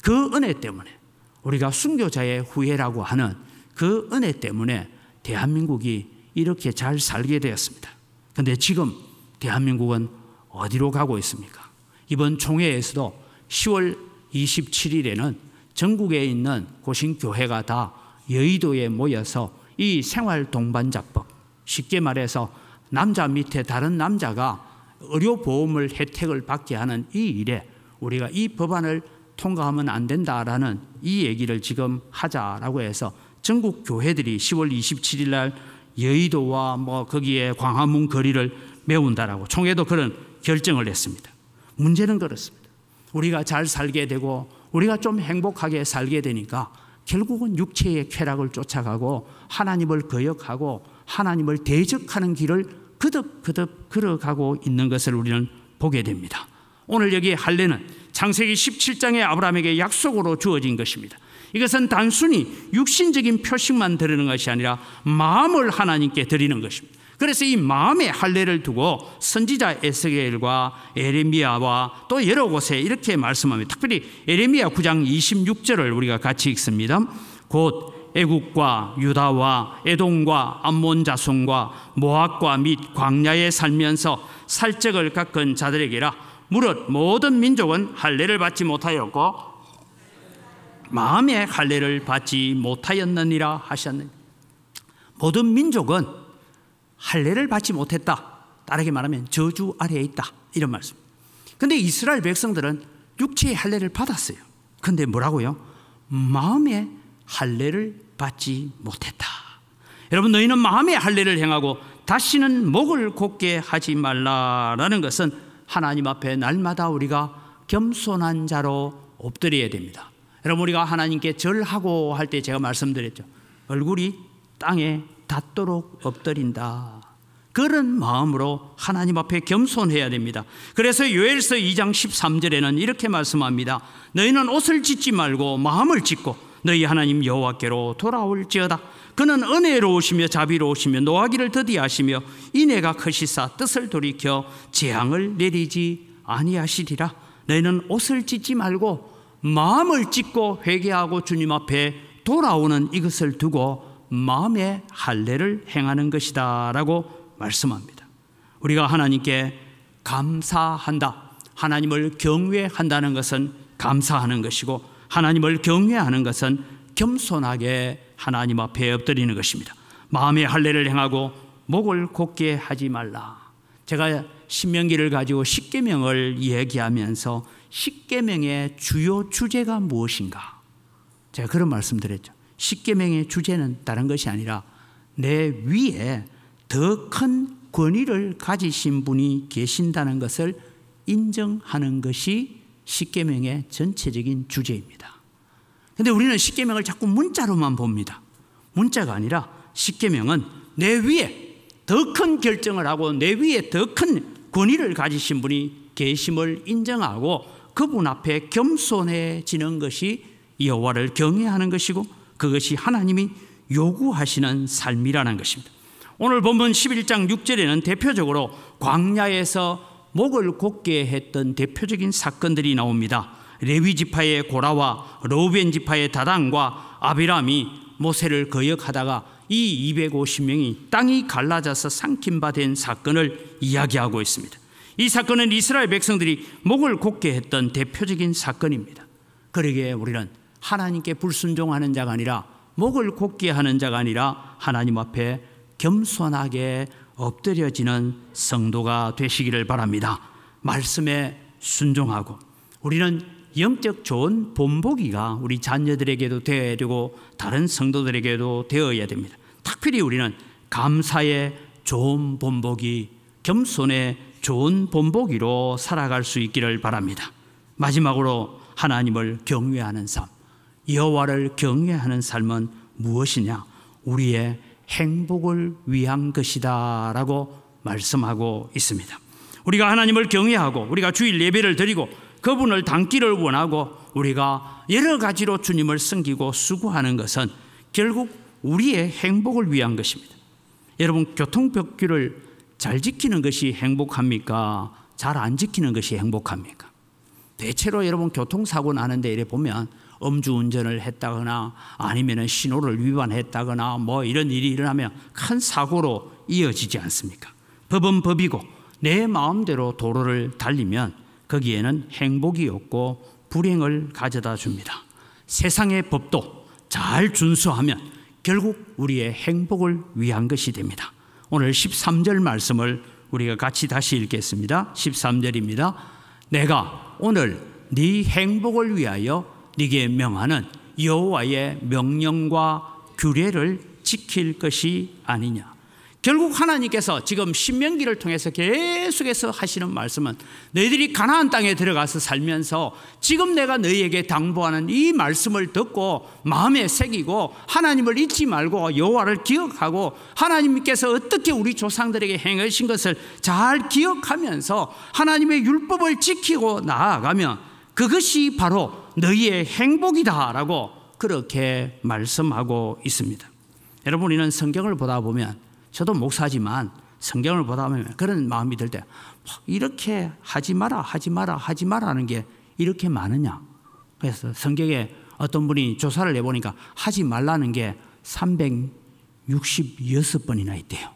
그 은혜 때문에 우리가 순교자의 후예라고 하는 그 은혜 때문에 대한민국이 이렇게 잘 살게 되었습니다. 그런데 지금 대한민국은 어디로 가고 있습니까? 이번 총회에서도 10월 27일에는 전국에 있는 고신교회가 다 여의도에 모여서 이 생활동반자법, 쉽게 말해서 남자 밑에 다른 남자가 의료보험을 혜택을 받게 하는 이 일에 우리가 이 법안을 통과하면 안 된다라는 이 얘기를 지금 하자라고 해서 전국 교회들이 10월 27일 날 여의도와 거기에 광화문 거리를 메운다라고 총회도 그런 결정을 했습니다. 문제는 그렇습니다. 우리가 잘 살게 되고 우리가 좀 행복하게 살게 되니까 결국은 육체의 쾌락을 쫓아가고 하나님을 거역하고 하나님을 대적하는 길을 그득그득 걸어가고 있는 것을 우리는 보게 됩니다. 오늘 여기 할례는 창세기 17장의 아브라함에게 약속으로 주어진 것입니다. 이것은 단순히 육신적인 표식만 드리는 것이 아니라 마음을 하나님께 드리는 것입니다. 그래서 이 마음의 할례를 두고 선지자 에스겔과 에레미야와 또 여러 곳에 이렇게 말씀합니다. 특별히 에레미야 9장 26절을 우리가 같이 읽습니다. 곧 애국과 유다와 에돔과 암몬 자손과 모압과 및 광야에 살면서 살적을 깎은 자들에게라. 무릇 모든 민족은 할례를 받지 못하였고 마음의 할례를 받지 못하였느니라 하셨느니라. 모든 민족은 할례를 받지 못했다. 다르게 말하면 저주 아래에 있다. 이런 말씀. 그런데 이스라엘 백성들은 육체의 할례를 받았어요. 그런데 뭐라고요? 마음의 할례를 받지 못했다. 여러분, 너희는 마음의 할례를 행하고 다시는 목을 곧게 하지 말라라는 것은 하나님 앞에 날마다 우리가 겸손한 자로 엎드려야 됩니다. 여러분, 우리가 하나님께 절하고 할 때 제가 말씀드렸죠. 얼굴이 땅에 닿도록 엎드린다. 그런 마음으로 하나님 앞에 겸손해야 됩니다. 그래서 요엘서 2장 13절에는 이렇게 말씀합니다. 너희는 옷을 찢지 말고 마음을 찢고 너희 하나님 여호와께로 돌아올지어다. 그는 은혜로우시며 자비로우시며 노하기를 더디하시며 인애가 크시사 뜻을 돌이켜 재앙을 내리지 아니하시리라. 너희는 옷을 찢지 말고 마음을 찢고 회개하고 주님 앞에 돌아오는 이것을 두고 마음의 할례를 행하는 것이다 라고 말씀합니다. 우리가 하나님께 감사한다. 하나님을 경외한다는 것은 감사하는 것이고, 하나님을 경외하는 것은 겸손하게 하나님 앞에 엎드리는 것입니다. 마음의 할례를 행하고 목을 곧게 하지 말라. 제가 신명기를 가지고 십계명을 얘기하면서 십계명의 주요 주제가 무엇인가? 제가 그런 말씀 드렸죠. 십계명의 주제는 다른 것이 아니라 내 위에 더 큰 권위를 가지신 분이 계신다는 것을 인정하는 것이 십계명의 전체적인 주제입니다. 그런데 우리는 십계명을 자꾸 문자로만 봅니다. 문자가 아니라 십계명은 내 위에 더 큰 결정을 하고 내 위에 더 큰 권위를 가지신 분이 계심을 인정하고 그분 앞에 겸손해지는 것이 여호와를 경외하는 것이고, 그것이 하나님이 요구하시는 삶이라는 것입니다. 오늘 본문 11장 6절에는 대표적으로 광야에서 목을 곧게 했던 대표적인 사건들이 나옵니다. 레위 지파의 고라와 르우벤 지파의 다단과 아비람이 모세를 거역하다가 이 250명이 땅이 갈라져서 삼킨 바 된 사건을 이야기하고 있습니다. 이 사건은 이스라엘 백성들이 목을 곧게 했던 대표적인 사건입니다. 그러기에 우리는 하나님께 불순종하는 자가 아니라, 목을 곧게 하는 자가 아니라 하나님 앞에 겸손하게 엎드려지는 성도가 되시기를 바랍니다. 말씀에 순종하고, 우리는 영적 좋은 본보기가 우리 자녀들에게도 되어야 되고 다른 성도들에게도 되어야 됩니다. 특별히 우리는 감사의 좋은 본보기, 겸손의 좋은 본보기로 살아갈 수 있기를 바랍니다. 마지막으로 하나님을 경외하는 삶, 여호와를 경외하는 삶은 무엇이냐? 우리의 행복을 위한 것이다 라고 말씀하고 있습니다. 우리가 하나님을 경외하고 우리가 주일 예배를 드리고 그분을 닮기를 원하고 우리가 여러 가지로 주님을 섬기고 수고하는 것은 결국 우리의 행복을 위한 것입니다. 여러분, 교통법규를 잘 지키는 것이 행복합니까? 잘 안 지키는 것이 행복합니까? 대체로 여러분 교통사고 나는데 이래 보면 음주운전을 했다거나 아니면 신호를 위반했다거나 뭐 이런 일이 일어나면 큰 사고로 이어지지 않습니까? 법은 법이고 내 마음대로 도로를 달리면 거기에는 행복이 없고 불행을 가져다 줍니다. 세상의 법도 잘 준수하면 결국 우리의 행복을 위한 것이 됩니다. 오늘 13절 말씀을 우리가 같이 다시 읽겠습니다. 13절입니다. 내가 오늘 네 행복을 위하여 네게 명하는 여호와의 명령과 규례를 지킬 것이 아니냐. 결국 하나님께서 지금 신명기를 통해서 계속해서 하시는 말씀은 너희들이 가나안 땅에 들어가서 살면서 지금 내가 너희에게 당부하는 이 말씀을 듣고 마음에 새기고 하나님을 잊지 말고 여호와를 기억하고 하나님께서 어떻게 우리 조상들에게 행하신 것을 잘 기억하면서 하나님의 율법을 지키고 나아가면 그것이 바로 너희의 행복이다라고 그렇게 말씀하고 있습니다. 여러분, 우리는 성경을 보다 보면, 저도 목사지만 성경을 보다 보면 그런 마음이 들 때 이렇게 하지 마라 하지 마라 하지 마라 하는 게 이렇게 많으냐. 그래서 성경에 어떤 분이 조사를 해보니까 하지 말라는 게 366번이나 있대요.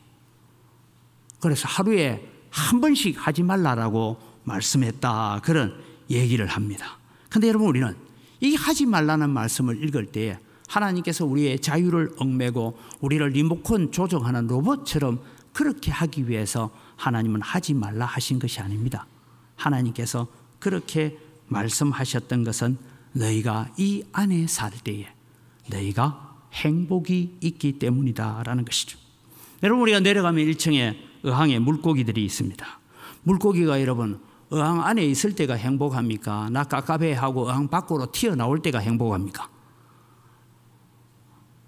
그래서 하루에 한 번씩 하지 말라라고 말씀했다, 그런 얘기를 합니다. 그런데 여러분, 우리는 이 하지 말라는 말씀을 읽을 때에 하나님께서 우리의 자유를 얽매고 우리를 리모컨 조정하는 로봇처럼 그렇게 하기 위해서 하나님은 하지 말라 하신 것이 아닙니다. 하나님께서 그렇게 말씀하셨던 것은 너희가 이 안에 살 때에 너희가 행복이 있기 때문이다라는 것이죠. 여러분, 우리가 내려가면 1층에 어항에 물고기들이 있습니다. 물고기가 여러분 어항 안에 있을 때가 행복합니까? 나 깝깝해하고 어항 밖으로 튀어나올 때가 행복합니까?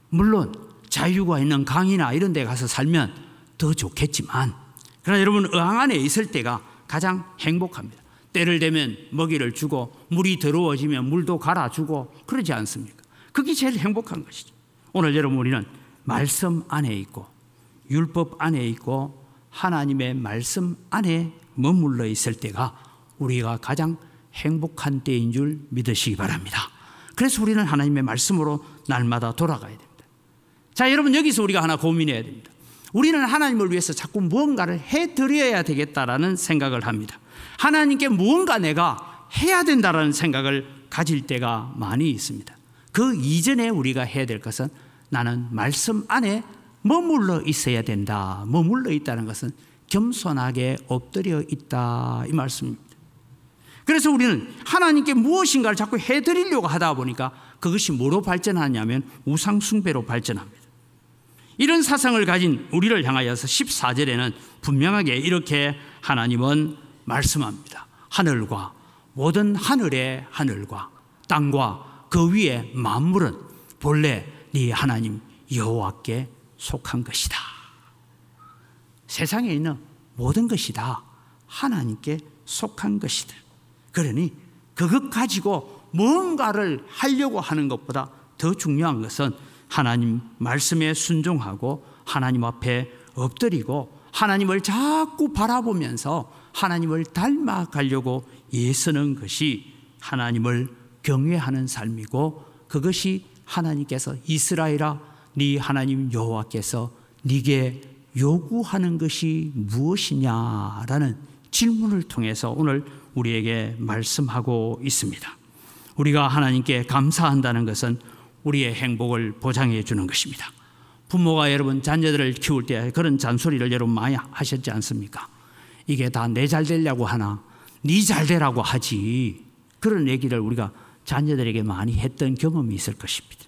물론 자유가 있는 강이나 이런 데 가서 살면 더 좋겠지만, 그러나 여러분 어항 안에 있을 때가 가장 행복합니다. 때를 되면 먹이를 주고 물이 더러워지면 물도 갈아주고 그러지 않습니까? 그게 제일 행복한 것이죠. 오늘 여러분, 우리는 말씀 안에 있고 율법 안에 있고 하나님의 말씀 안에 머물러 있을 때가 우리가 가장 행복한 때인 줄 믿으시기 바랍니다. 그래서 우리는 하나님의 말씀으로 날마다 돌아가야 됩니다. 자, 여러분, 여기서 우리가 하나 고민해야 됩니다. 우리는 하나님을 위해서 자꾸 무언가를 해드려야 되겠다라는 생각을 합니다. 하나님께 무언가 내가 해야 된다라는 생각을 가질 때가 많이 있습니다. 그 이전에 우리가 해야 될 것은 나는 말씀 안에 머물러 있어야 된다. 머물러 있다는 것은 겸손하게 엎드려 있다 이 말씀입니다. 그래서 우리는 하나님께 무엇인가를 자꾸 해드리려고 하다 보니까 그것이 뭐로 발전하냐면 우상 숭배로 발전합니다. 이런 사상을 가진 우리를 향하여서 14절에는 분명하게 이렇게 하나님은 말씀합니다. 하늘과 모든 하늘의 하늘과 땅과 그 위에 만물은 본래 네 하나님 여호와께 속한 것이다. 세상에 있는 모든 것이 다 하나님께 속한 것이다. 그러니 그것 가지고 뭔가를 하려고 하는 것보다 더 중요한 것은 하나님 말씀에 순종하고 하나님 앞에 엎드리고 하나님을 자꾸 바라보면서 하나님을 닮아가려고 애쓰는 것이 하나님을 경외하는 삶이고, 그것이 하나님께서 이스라엘아 네 하나님 여호와께서 네게 요구하는 것이 무엇이냐라는 질문을 통해서 오늘 우리에게 말씀하고 있습니다. 우리가 하나님께 감사한다는 것은 우리의 행복을 보장해 주는 것입니다. 부모가 여러분 자녀들을 키울 때 그런 잔소리를 여러분 많이 하셨지 않습니까? 이게 다 내 잘 되려고 하나 네 잘 되라고 하지, 그런 얘기를 우리가 자녀들에게 많이 했던 경험이 있을 것입니다.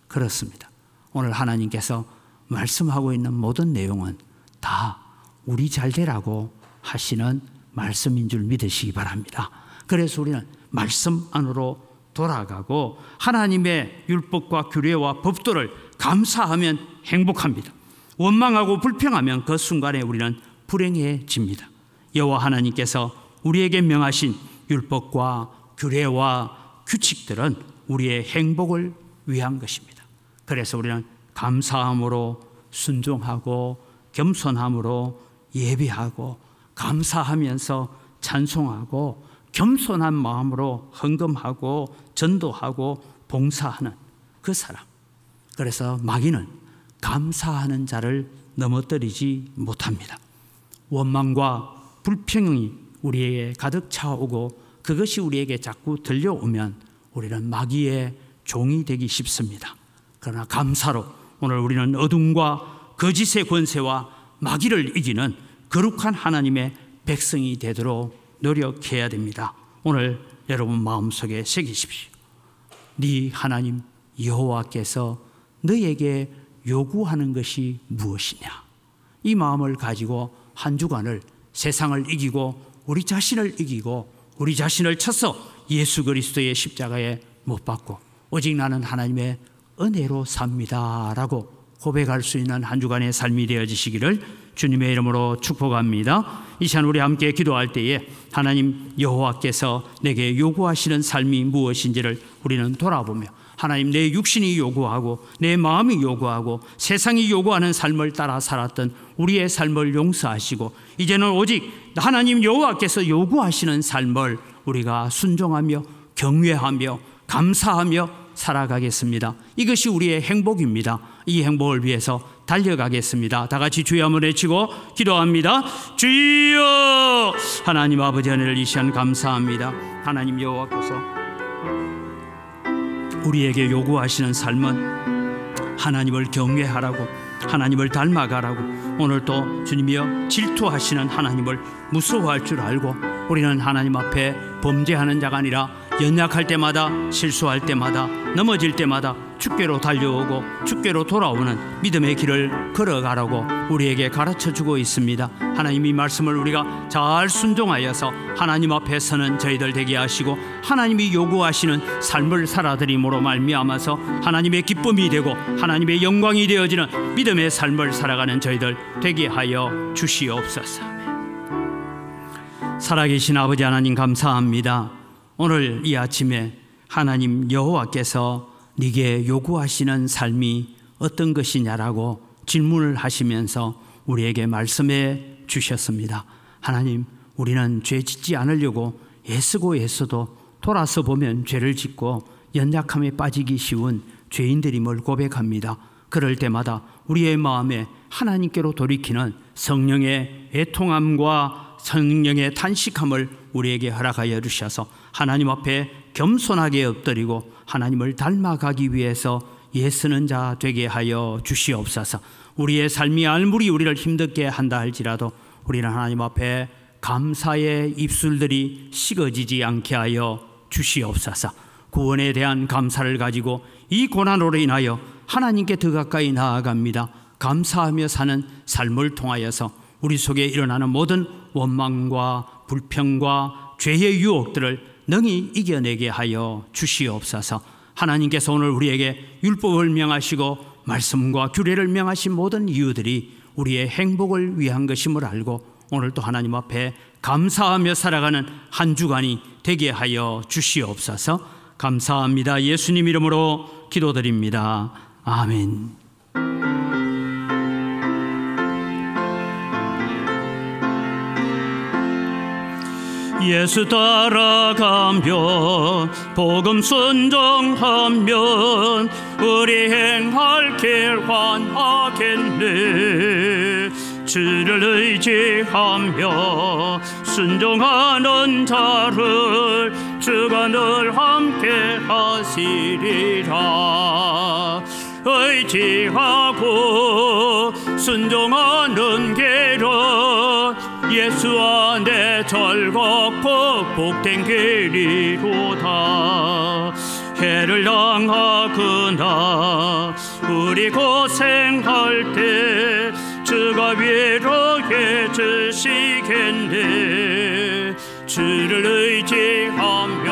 그렇습니다. 오늘 하나님께서 말씀하고 있는 모든 내용은 다 우리 잘 되라고 하시는 말씀인 줄 믿으시기 바랍니다. 그래서 우리는 말씀 안으로 돌아가고 하나님의 율법과 규례와 법도를 감사하면 행복합니다. 원망하고 불평하면 그 순간에 우리는 불행해집니다. 여호와 하나님께서 우리에게 명하신 율법과 규례와 규칙들은 우리의 행복을 위한 것입니다. 그래서 우리는 감사함으로 순종하고 겸손함으로 예배하고 감사하면서 찬송하고 겸손한 마음으로 헌금하고 전도하고 봉사하는 그 사람. 그래서 마귀는 감사하는 자를 넘어뜨리지 못합니다. 원망과 불평이 우리에게 가득 차오고 그것이 우리에게 자꾸 들려오면 우리는 마귀의 종이 되기 쉽습니다. 그러나 감사로 오늘 우리는 어둠과 거짓의 권세와 마귀를 이기는 거룩한 하나님의 백성이 되도록 노력해야 됩니다. 오늘 여러분 마음속에 새기십시오. 네 하나님 여호와께서 너에게 요구하는 것이 무엇이냐. 이 마음을 가지고 한 주간을 세상을 이기고 우리 자신을 이기고 우리 자신을 쳐서 예수 그리스도의 십자가에 못 박고 오직 나는 하나님의 은혜로 삽니다 라고 고백할 수 있는 한 주간의 삶이 되어지시기를 주님의 이름으로 축복합니다. 이 시간 우리 함께 기도할 때에 하나님 여호와께서 내게 요구하시는 삶이 무엇인지를 우리는 돌아보며 하나님 내 육신이 요구하고 내 마음이 요구하고 세상이 요구하는 삶을 따라 살았던 우리의 삶을 용서하시고 이제는 오직 하나님 여호와께서 요구하시는 삶을 우리가 순종하며 경외하며 감사하며 살아가겠습니다. 이것이 우리의 행복입니다. 이 행복을 위해서 달려가겠습니다. 다 같이 주여 한번 외치고 기도합니다. 주여! 하나님 아버지 은혜를 이 시간 감사합니다. 하나님 여호와께서 우리에게 요구하시는 삶은 하나님을 경외하라고, 하나님을 닮아가라고, 오늘 또 주님이여 질투하시는 하나님을 무서워할 줄 알고 우리는 하나님 앞에 범죄하는 자가 아니라 연약할 때마다, 실수할 때마다, 넘어질 때마다 주께로 달려오고 주께로 돌아오는 믿음의 길을 걸어가라고 우리에게 가르쳐주고 있습니다. 하나님 이 말씀을 우리가 잘 순종하여서 하나님 앞에 서는 저희들 되게 하시고 하나님이 요구하시는 삶을 살아드림으로 말미암아서 하나님의 기쁨이 되고 하나님의 영광이 되어지는 믿음의 삶을 살아가는 저희들 되게 하여 주시옵소서. 살아계신 아버지 하나님 감사합니다. 오늘 이 아침에 하나님 여호와께서 네게 요구하시는 삶이 어떤 것이냐라고 질문을 하시면서 우리에게 말씀해 주셨습니다. 하나님, 우리는 죄 짓지 않으려고 애쓰고 애써도 돌아서 보면 죄를 짓고 연약함에 빠지기 쉬운 죄인들임을 고백합니다. 그럴 때마다 우리의 마음에 하나님께로 돌이키는 성령의 애통함과 성령의 탄식함을 우리에게 허락하여 주셔서 하나님 앞에 겸손하게 엎드리고 하나님을 닮아가기 위해서 애쓰는 자 되게 하여 주시옵소서. 우리의 삶이 아무리 우리를 힘들게 한다 할지라도 우리는 하나님 앞에 감사의 입술들이 식어지지 않게 하여 주시옵소서. 구원에 대한 감사를 가지고 이 고난으로 인하여 하나님께 더 가까이 나아갑니다. 감사하며 사는 삶을 통하여서 우리 속에 일어나는 모든 원망과 불평과 죄의 유혹들을 능히 이겨내게 하여 주시옵소서. 하나님께서 오늘 우리에게 율법을 명하시고 말씀과 규례를 명하신 모든 이유들이 우리의 행복을 위한 것임을 알고 오늘도 하나님 앞에 감사하며 살아가는 한 주간이 되게 하여 주시옵소서. 감사합니다. 예수님 이름으로 기도드립니다. 아멘. 예수 따라가면 복음 순종하면 우리 행할 길 환하겠네. 주를 의지하며 순종하는 자를 주가 늘 함께 하시리라. 의지하고 순종하는 길은 예수 안에 즐겁고 복된 길이로다. 해를 당하거나 우리 고생할 때 주가 위로해 주시겠네. 주를 의지하며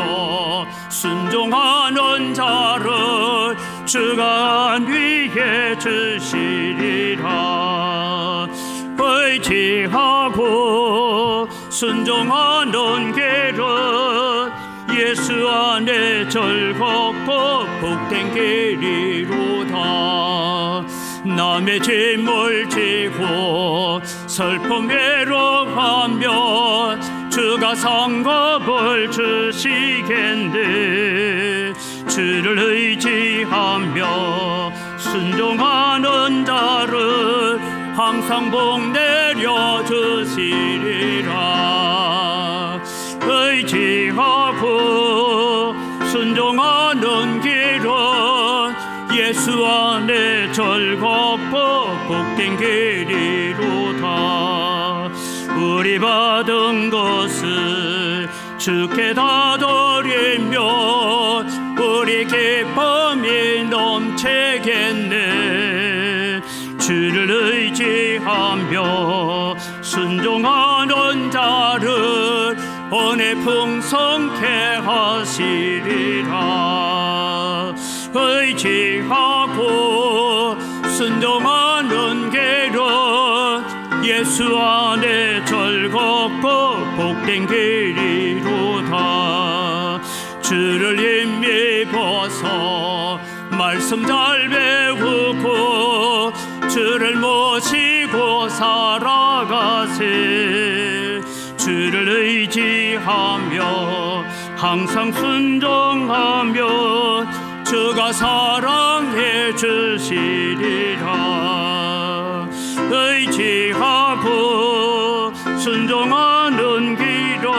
순종하는 자를 주가 안위해 주시리라. 의지하고 순종하는 길은 예수 안에 즐겁고 복된 길이로다. 남의 짐을 지고 슬픔 외로워하면 주가 상급을 주시겠네. 주를 의지하며 순종하는 자를 항상 복 내려주시리라. 의지하고 순종하는 길은 예수 안에 즐겁고 복된 길이로다. 우리 받은 것을 주께 다 드리면 우리 기쁨이 넘치겠네. 주를 의지하며 순종하는 자를 은혜 풍성케 하시리라. 의지하고 순종하는 길은 예수 안에 즐겁고 복된 길이로다. 주를 힘입어서 말씀 잘 배우고 주를 모시고 살아가세. 주를 의지하며 항상 순종하며 주가 사랑해 주시리라. 의지하고 순종하는 길은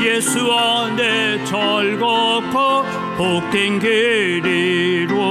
예수 안에 즐겁고 복된 길이로다.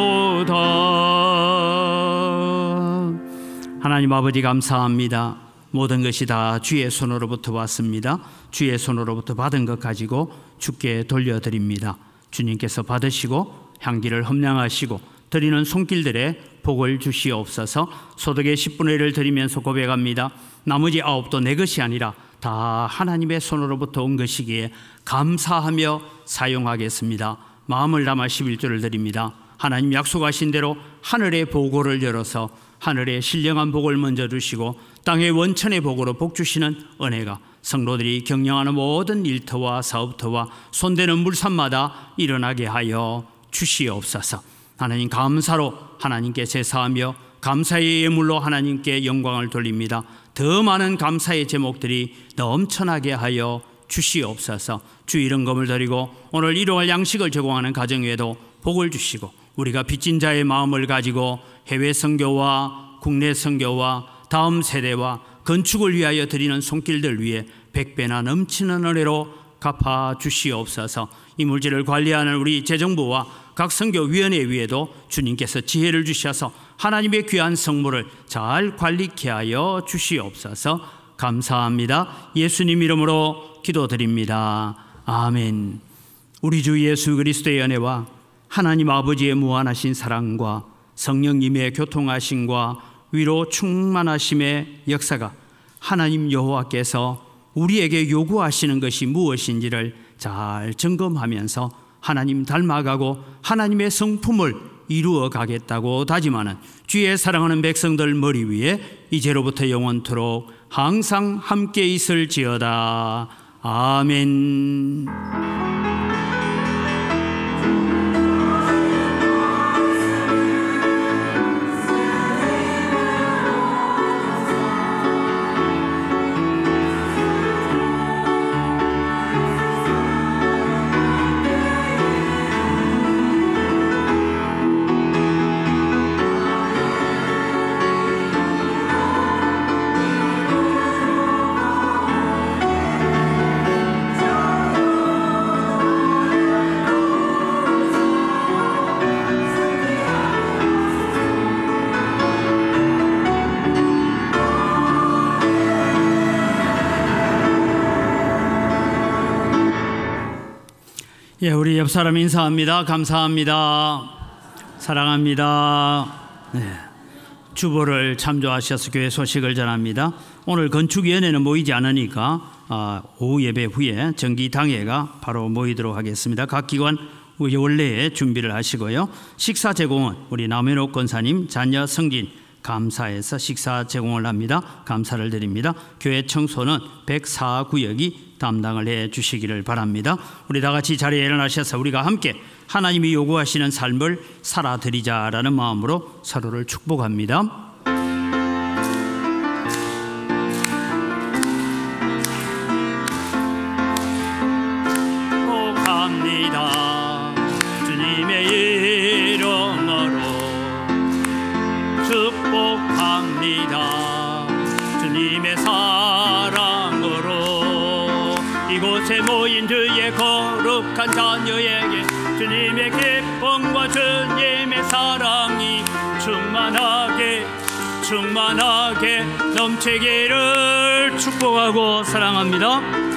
하나님 아버지 감사합니다. 모든 것이 다 주의 손으로부터 왔습니다. 주의 손으로부터 받은 것 가지고 주께 돌려드립니다. 주님께서 받으시고 향기를 험량하시고 드리는 손길들에 복을 주시옵소서. 소득의 10분의 1을 드리면서 고백합니다. 나머지 9도 내 것이 아니라 다 하나님의 손으로부터 온 것이기에 감사하며 사용하겠습니다. 마음을 담아 11조를 드립니다. 하나님 약속하신 대로 하늘의 보고를 열어서 하늘의 신령한 복을 먼저 주시고 땅의 원천의 복으로 복 주시는 은혜가 성도들이 경영하는 모든 일터와 사업터와 손대는 물산마다 일어나게 하여 주시옵소서. 하나님 감사로 하나님께 제사하며 감사의 예물로 하나님께 영광을 돌립니다. 더 많은 감사의 제목들이 넘쳐나게 하여 주시옵소서. 주 이름검을 드리고 오늘 일용할 양식을 제공하는 가정에도 복을 주시고 우리가 빚진 자의 마음을 가지고 해외 선교와 국내 선교와 다음 세대와 건축을 위하여 드리는 손길들 위해 100배나 넘치는 은혜로 갚아 주시옵소서. 이 물질을 관리하는 우리 재정부와 각 선교위원회 위에도 주님께서 지혜를 주셔서 하나님의 귀한 성물을 잘 관리케 하여 주시옵소서. 감사합니다. 예수님 이름으로 기도드립니다. 아멘. 우리 주 예수 그리스도의 은혜와 하나님 아버지의 무한하신 사랑과 성령님의 교통하심과 위로 충만하심의 역사가 하나님 여호와께서 우리에게 요구하시는 것이 무엇인지를 잘 점검하면서 하나님 닮아가고 하나님의 성품을 이루어 가겠다고 다짐하는 주의 사랑하는 백성들 머리 위에 이제로부터 영원토록 항상 함께 있을지어다. 아멘. 예, 우리 옆 사람 인사합니다. 감사합니다. 사랑합니다. 네. 주보를 참조하셔서 교회 소식을 전합니다. 오늘 건축위원회는 모이지 않으니까 오후 예배 후에 정기당회가 바로 모이도록 하겠습니다. 각 기관 원래의 준비를 하시고요. 식사 제공은 우리 남현옥 권사님 자녀 성진 감사해서 식사 제공을 합니다. 감사를 드립니다. 교회 청소는 104구역이 담당을 해 주시기를 바랍니다. 우리 다 같이 자리에 일어나셔서 우리가 함께 하나님이 요구하시는 삶을 살아드리자라는 마음으로 서로를 축복합니다. 축복합니다. 주님의 이름으로 축복합니다. 주님의 사랑으로 이곳에 모인 주의 거룩한 자녀에게 주님의 기쁨과 주님의 사랑이 충만하게 넘치기를 축복하고 사랑합니다.